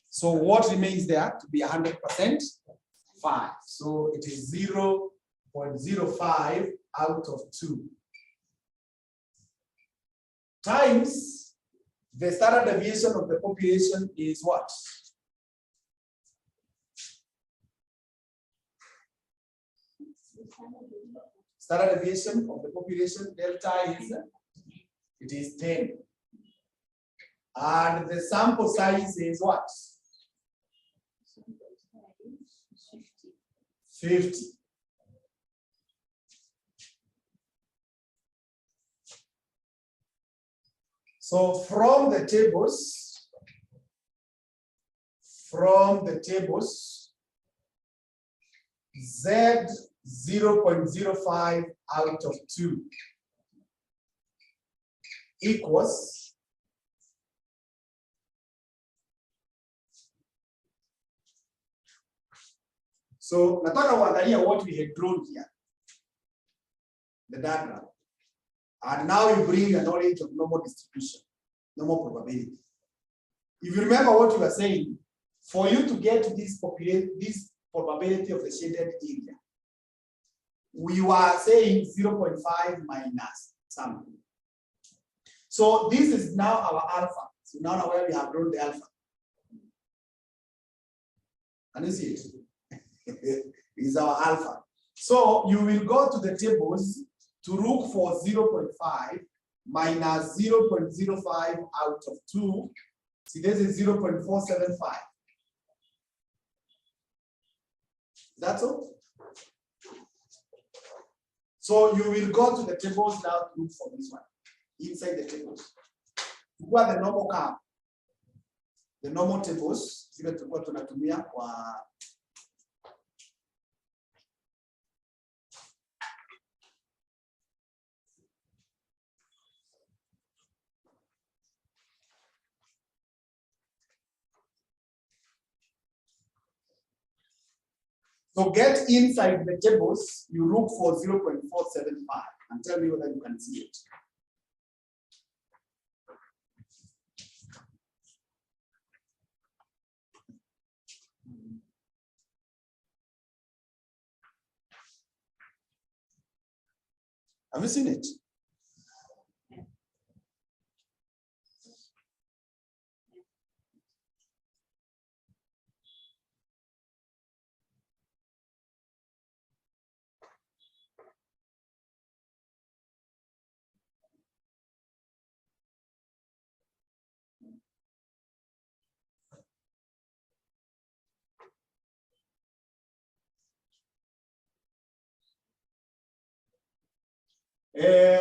So what remains there to be 100%? 5. So it is 0.05 out of 2. Times the standard deviation of the population is what? Standard deviation of the population, delta is 10. And the sample size is what? 50. So from the tables, Z 0.05 out of 2 equals so nataka uangalia what we had drawn here, the diagram. And now you bring a knowledge of normal distribution, normal probability. If you remember what you were saying, For you to get this probability of the shaded area, we were saying 0.5 minus something. So this is now our alpha. So now where we have drawn the alpha. Can you see it? Is our alpha. So you will go to the tables to look for 0.5 minus 0.05 out of 2. See, this is 0.475. That's all. So you will go to the tables now to look for this one. Inside the tables. What the normal curve. The normal tables, zile tulikuwa tunatumia kwa So get inside the tables, you look for 0.475 and tell me whether you can see it. Have you seen it?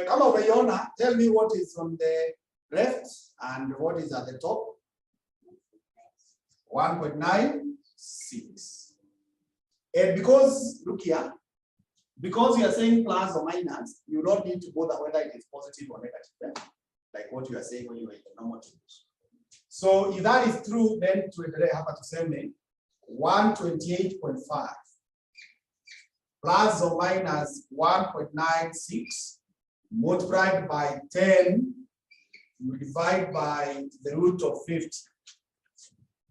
Kama umeiona, tell me what is on the left and what is at the top. 1.96. And because, look here, because you are saying plus or minus, you don't need to bother whether it is positive or negative, like what you are saying when you are in the normal tables. So if that is true, then tuendelee hapa tuseme 128.5 plus or minus 1.96 multiplied by 10, you divide by the root of 50.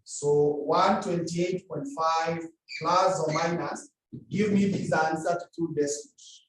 So 128.5 plus or minus, give me this answer to 2 decimals.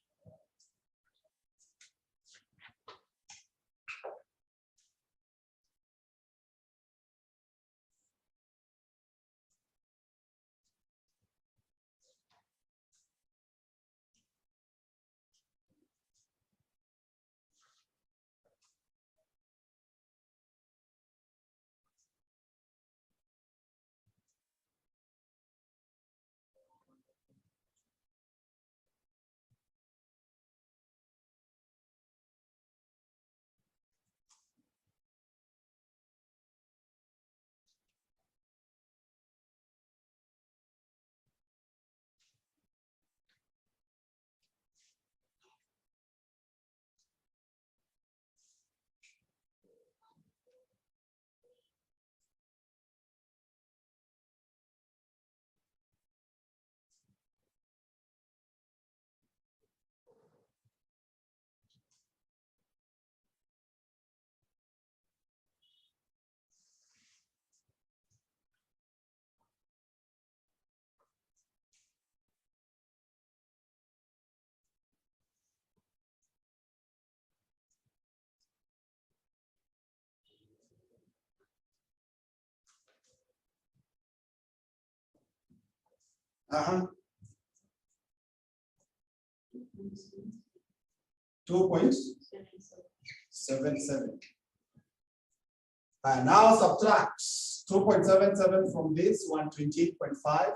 Uh-huh. 2.77. Now subtract 2.77 from this 128.5.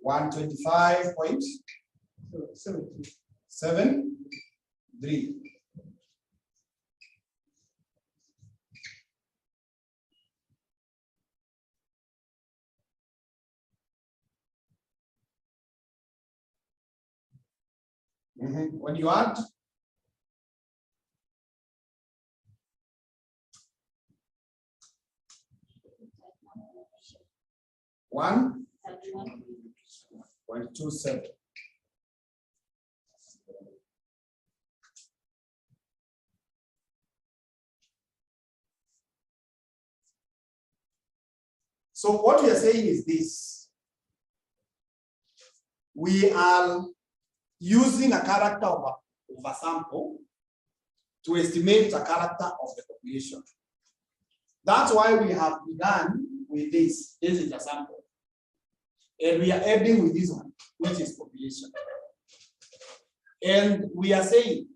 125.73. When you add, one 0.27. So what we are saying is this. We are using a character of a sample to estimate the character of the population. That's why we have begun with this. This is a sample. And we are ending with this one, which is population. And we are saying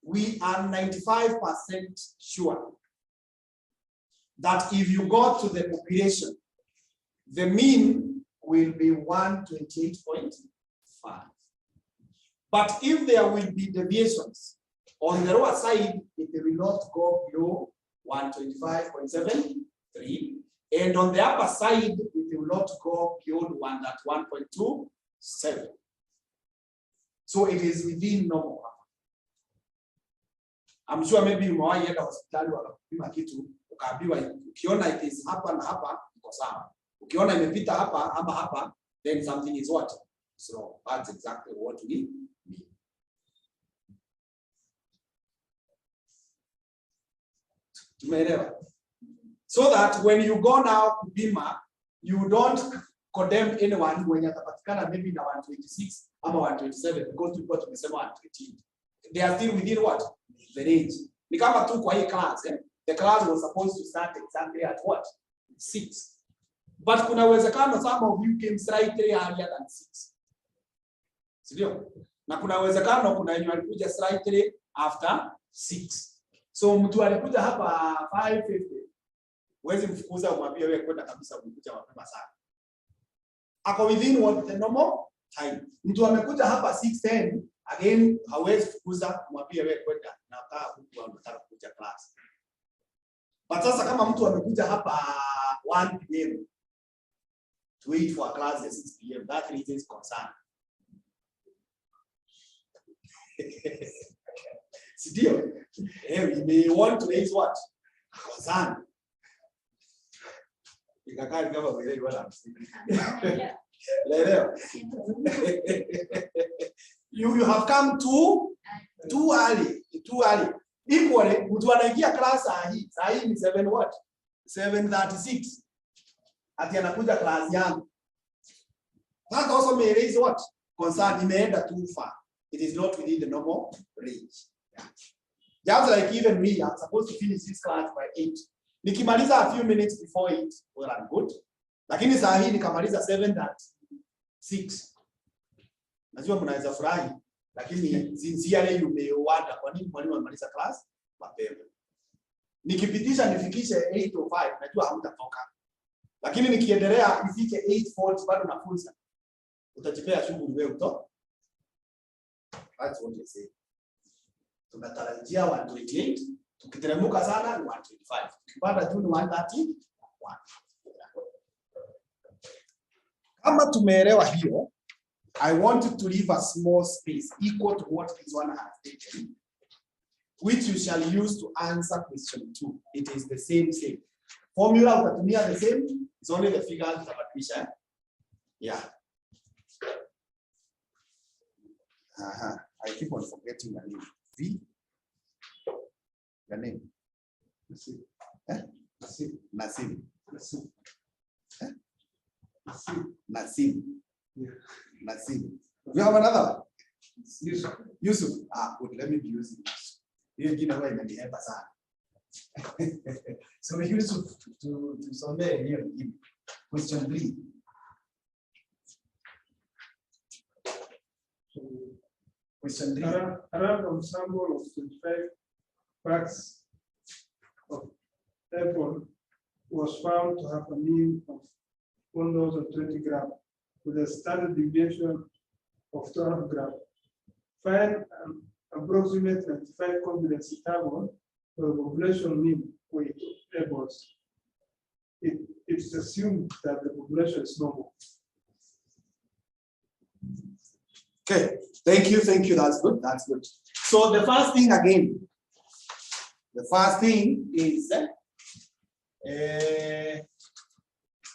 we are 95% sure that if you go to the population, the mean will be 128.5. But if there will be deviations, on the lower side, it will not go below 125.73. And on the upper side, it will not go beyond 1.27. So it is within normal. I'm sure maybe you might hear the hospital wakapima kitu ukaambiwa ukiona it is hapa na hapa iko sawa. Ukiona imepita hapa ama hapa, then something is what? So that's exactly what we mean. So that when you go now to Bima, you don't condemn anyone when you're maybe na 126 ama 127 because you got to be 120. They are still within what? The range. Ni kama tu kwa hii class, the class was supposed to start exactly at what? 6. But kuna uwezekano some of you came slightly earlier than 6. Sio? Na kuna uwezekano kuna wenye walikuja slightly after 6. So mtu alikuja hapa 5:50. Huwezi mfukuza umwambie wewe kwenda kabisa umekuja mapema sana. Ako within what the normal time. Mtu amekuja hapa 6:10, again hawezi kufukuza umwambie wewe kwenda na kaa huko unataka kuja class. But sasa kama mtu amekuja hapa 1 p.m. to wait for a class at 6 p.m. that raises concern. Still, we may want to raise what? Concern. You have come too early. Equally, mtu anaingia class saa hii ni 7 what? 7:36. Ati anakuja class yangu. That also may raise what? Concern. Imeenda too far. It is not within the normal range. Just like even me, I'm supposed to finish this class by 8. Nikimaliza a few minutes before 8, well, I'm good. Lakini saa hii nikamaliza 7:06. Najua mnaweza furahi, lakini sincerely you may wonder kwa nini mwalimu amaliza class mapema. Nikipitisha nifikishe 8:05, najua hamtatoka. Lakini nikiendelea nifike 8:40 bado na fursa. Utajipea shughuli wewe uto. That's what you say. Tunatarajia 128, tukiteremka sana ni 125. Tukipanda juu ni 131. Kama tumeelewa hiyo, I want to leave a small space equal to what this one has taken, which you shall use to answer question 2. It is the same. Formula utatumia the same, it's only the figures utabadilisha. Yeah. I keep on forgetting the name. V. The name. Nasim. Yeah. Nasim. We have another one. Yusuf. Good. Let me be using Yusuf. You know why many help us. So Yusuf to somewhere here. Question 3. Question 3. A random sample of 25 packs of apple was found to have a mean of 1,020 grams with a standard deviation of 12 grams. Find an approximate 95 confidence interval for the population mean weight of apples. It's assumed that the population is normal. Okay, thank you. That's good. So the first thing again,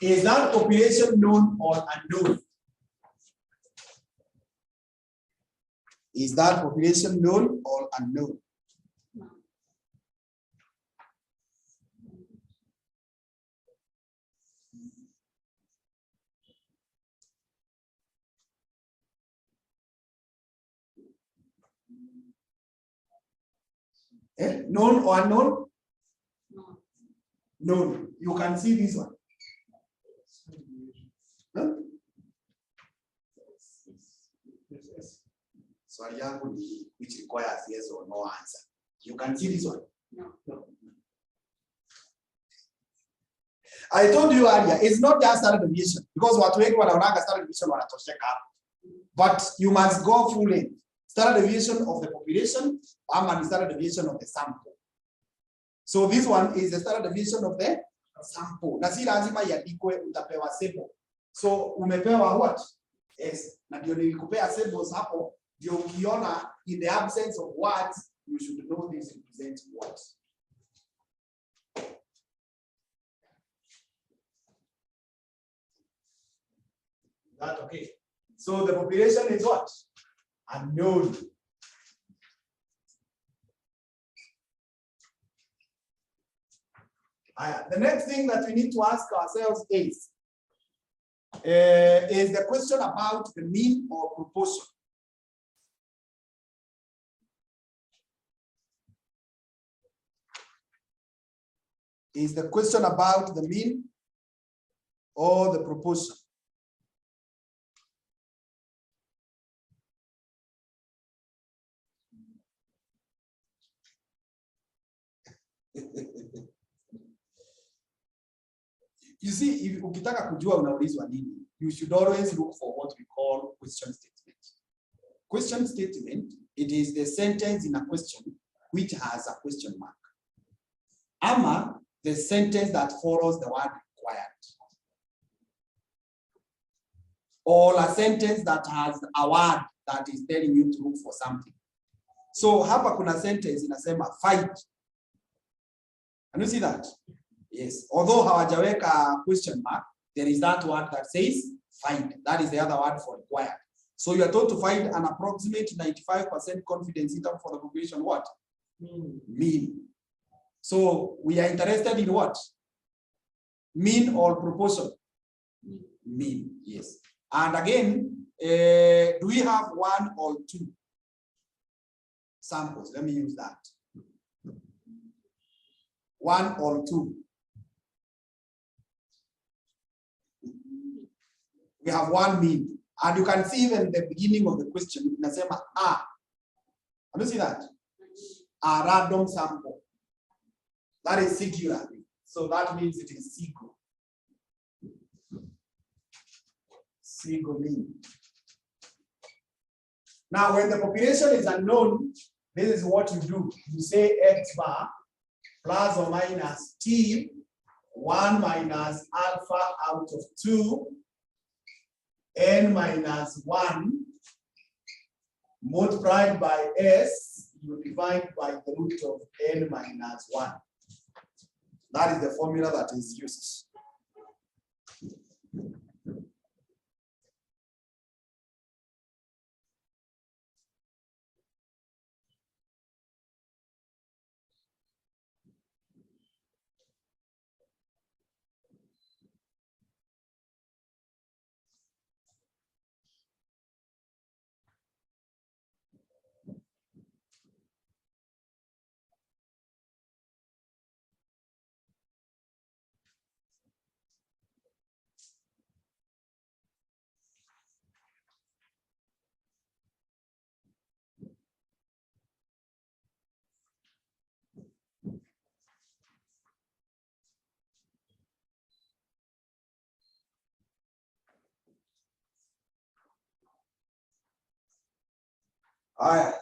is that population known or unknown? Is that population known or unknown? Known or unknown? No. Known. You can see this one. Huh? Swali yangu ni which requires yes or no answer. You can see this one. No. I told you earlier, it's not just standard deviation because watu wengi wanaonaga standard deviation wanatosheka hapo. But you must go full length. Standard deviation of the population and the standard deviation of the sample. So this one is the standard deviation of the sample. Na si lazima iandikwe, utapewa sample. So umepewa what? Yes. Na ndio nilikupea samples hapo, ndio ukiona in the absence of words, you should know this represents what. That okay. So the population is what? Unknown. The next thing that we need to ask ourselves is the question about the mean or proportion. Is the question about the mean or the proportion? You see, if ukitaka kujua unaulizwa nini, you should always look for what we call question statement. Question statement, it is the sentence in a question which has a question mark. Ama the sentence that follows the word required. Or a sentence that has a word that is telling you to look for something. So hapa kuna sentence inasema fight. Can you see that? Yes. Although hawajaweka question mark, there is that word that says find. That is the other word for required. So you are told to find an approximate 95% confidence interval for the population what? Mean. So we are interested in what? Mean or proportion? Mean, yes. And again, do we have one or two samples? Let me use that. One or two. We have one mean. And you can see even the beginning of the question, inasema a. Can you see that? A random sample. That is singular. So that means it is single. Single mean. Now, when the population is unknown, this is what you do. You say X bar plus or minus T, 1 minus alpha out of 2, N minus 1, multiplied by S, you divide by the root of N minus 1. That is the formula that is used.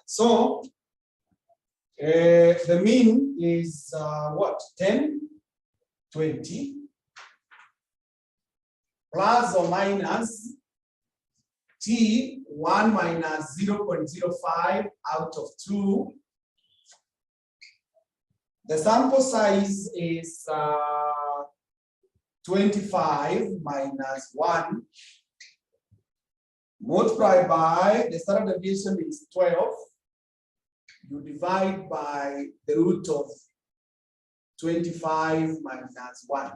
So the mean is what? 10, 20 plus or minus T 1 minus 0.05 out of 2. The sample size is 25 minus 1. Multiplied by the standard deviation is 12. You divide by the root of 25 minus 1.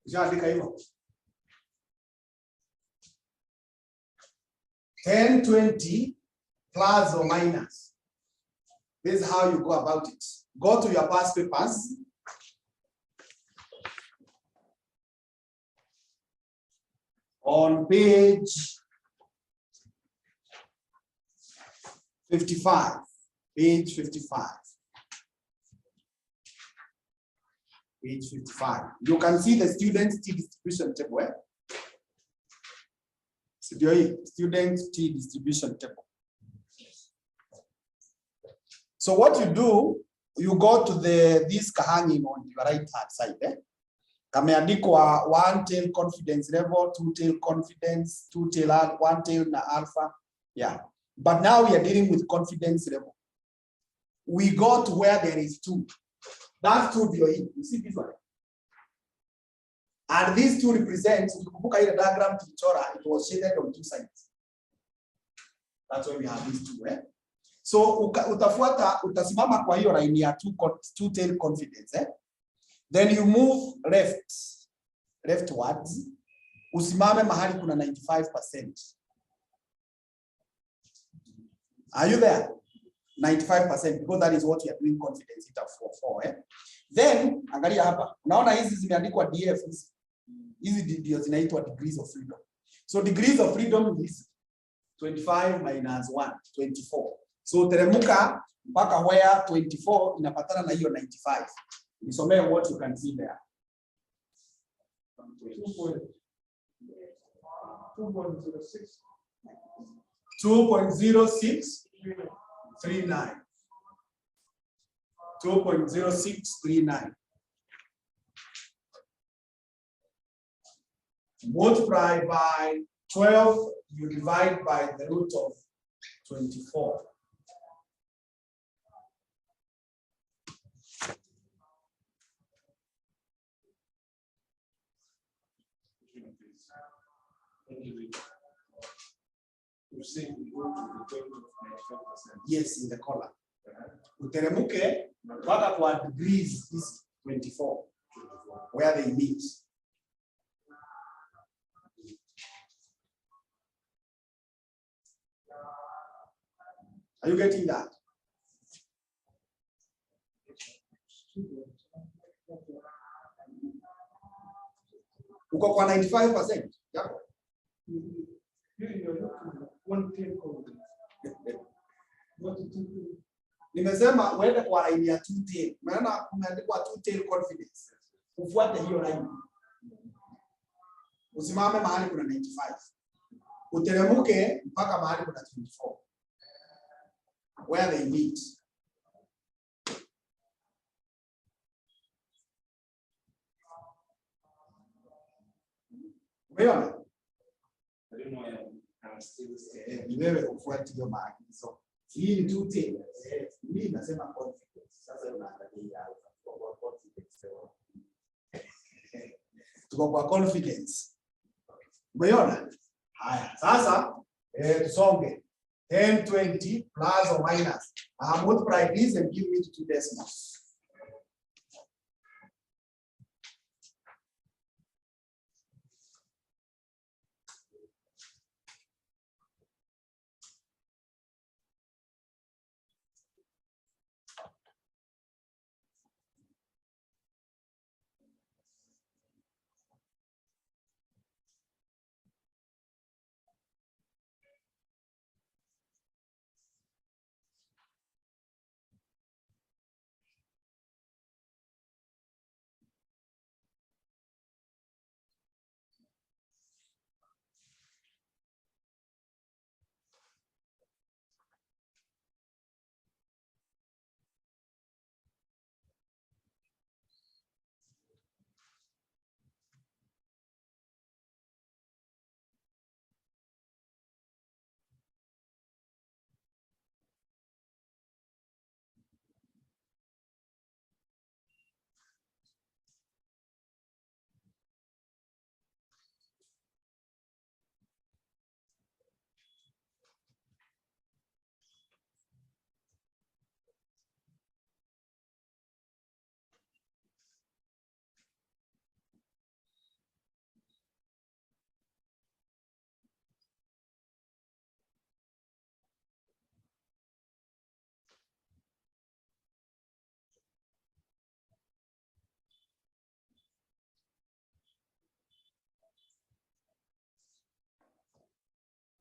Ushaandika hivyo? 10, 20 plus or minus. This is how you go about it. Go to your past papers. On page 55. Page 55. Page 55. You can see the student T distribution table. Student T distribution table. So what you do, you go to this hanging on your right hand side. Kameandikwa one tail confidence level, two tail confidence, two tail, one tail na alpha. Yeah. But now we are dealing with confidence level. We go to where there is two. That's two VOE. You see this one? And these two represent, ukikumbuka ile diagram tulichora, it was shaded on two sides. That's why we have these two. So utasimama kwa hiyo line ya two tail confidence. Then you move leftwards. Usimame mahali kuna 95%. Are you there? 95%, because that is what we are doing confidence interval for. Then angalia hapa. Unaona hizi zimeandikwa DF. Hizi ndio zinaitwa degrees of freedom. So degrees of freedom is 25 minus 1, 24. So teremuka mpaka where 24 inapatana na hiyo 95. Nisomee what you can see there. 2.0639. 2.0639. Multiply by 12, you divide by the root of 24. Yes, in the column. Uteremuke mpaka kwa degrees is 24, where they meet. Are you getting that? Uko kwa 95%? Yeah. Nimesema uende kwa line ya two tail. Maana kumeandikwa two tail confidence. Ufuate hiyo line. Usimame mahali kuna 95. Uteremuke mpaka mahali kuna 24. Where they meet. Umeona? Wewe ufuate hiyo maagizo. Hii ni two tail. Mimi nasema confidence. Sasa unaangalia kwa confidence. Tuko kwa confidence. Umeona? Haya, sasa tusonge. 10, 20 plus or minus. Multiply this and give me 2 decimals.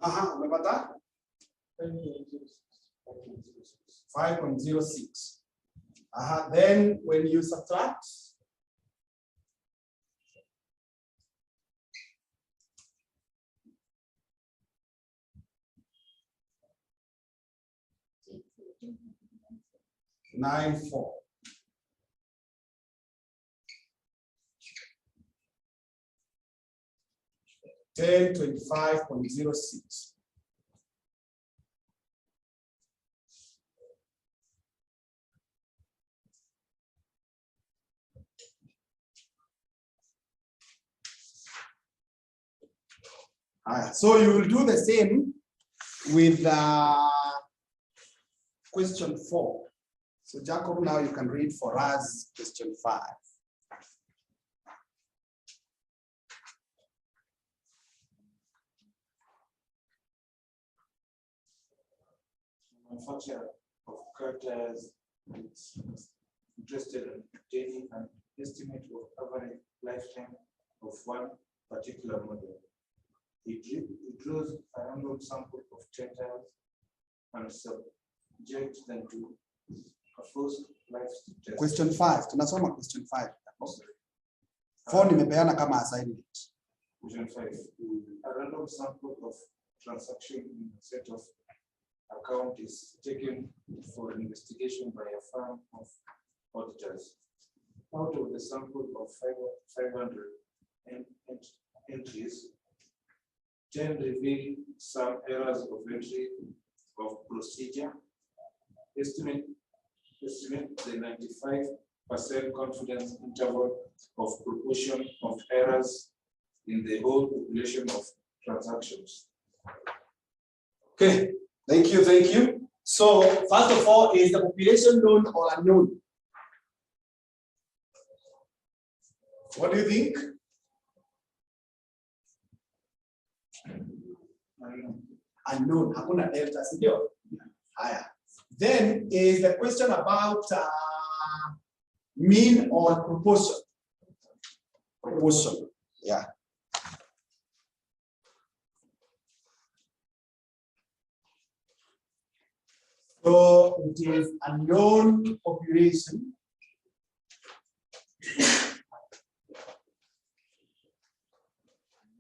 Umepata? 5.06. Then when you subtract, $9.4. $10.25.06. So you will do the same with question 4. So Jacob, now you can read for us question 5. Manufacturer of characters is interested in obtaining an estimate of average lifetime of one particular model. He draws a random sample of titles and subjects them to a forced life test. Question 5. Tunasoma question 5. 4 nimepeana kama assignment. Question 5. A random sample of transaction in a set of account is taken for investigation by a firm of auditors. Out of the sample of 500 entries, 10 reveal some errors of entry of procedure. Estimate the 95% confidence interval of proportion of errors in the whole population of transactions. Okay, thank you, thank you. So first of all, is the population known or unknown? What do you think? Unknown. Hakuna delta, sindio? Haya. Then is the question about mean or proportion. Proportion. Yeah. So it is a known population.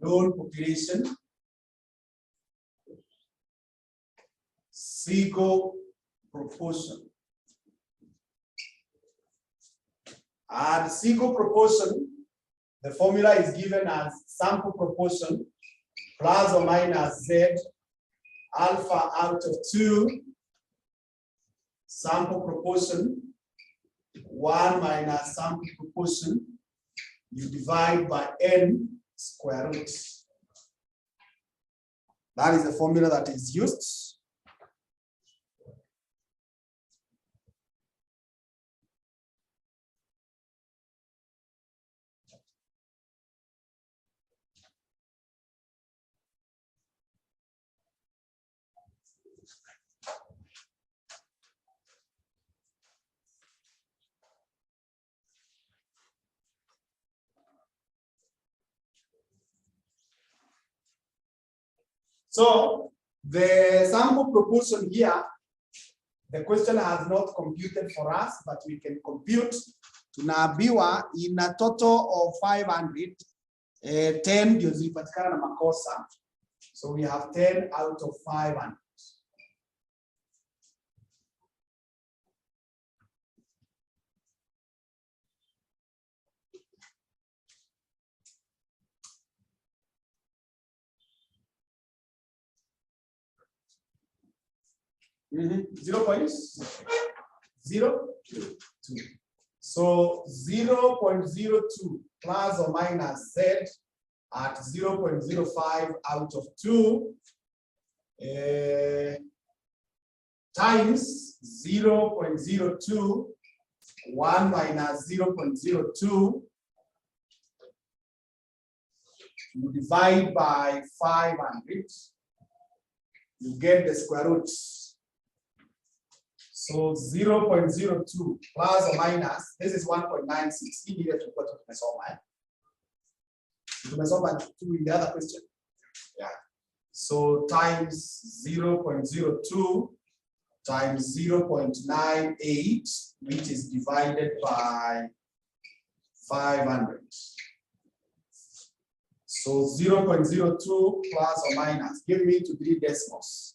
Known population. Seagull proportion. And Seagull proportion, the formula is given as sample proportion plus or minus Z alpha out of 2 sample proportion 1 minus sample proportion, you divide by n square root. That is the formula that is used. So the sample proportion here, the question has not computed for us, but we can compute. Tunaambiwa in a total of 500, 10 ndio zilipatikana na makosa. So we have 10 out of 500. Mm-hmm. 0.02. So 0.02 plus or minus Z at 0.05 out of 2 times 0.02, 1 minus 0.02, you divide by 500, you get the square root. So 0.02 plus or minus, this is 1.96. He needed to put it to my 2 in the other question. Yeah. So times 0.02 times 0.98, which is divided by 500. So 0.02 plus or minus, give me to 3 decimals.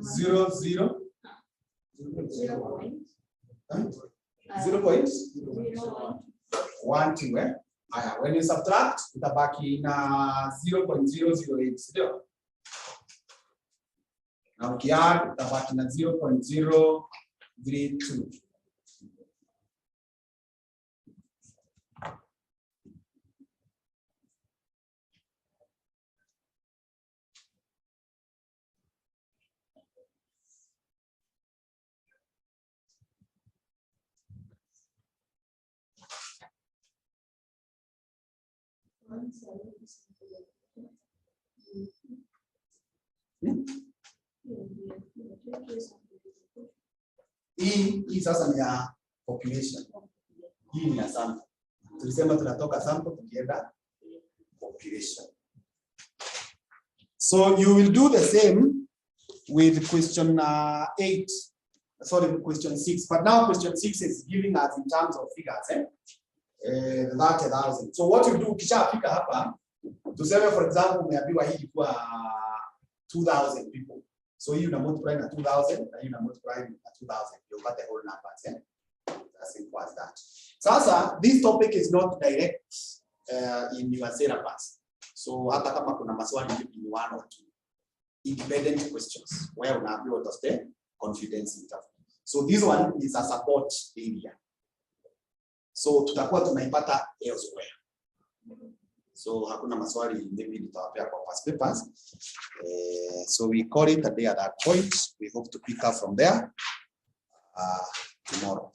Zero, zero. 0.1 to where? When you subtract, utabaki na 0.008, sio? Na ukiadd utabaki na 0.032. Hii sasa ni ya population. Hii ni ya sample. Tulisema tunatoka sample tukienda population. So you will do the same with question 8. Sorry, question 6. But now question 6 is giving us in terms of figures, 30,000. So what you do, ukishafika hapa, tuseme for example umeambiwa hii ilikuwa 2,000 people. So you multiply na 2,000 and you multiply na 2,000. You got the whole numbers. As simple as that. Sasa, this topic is not direct in your syllabus. So hata kama kuna maswali in 1 or 2 independent questions where unaambiwa what the confidence interval. So this one is a support area. So tutakuwa tunaipata elsewhere. So hakuna maswali maybe nitawapea kwa past papers. So we call it a day at that point. We hope to pick up from there tomorrow.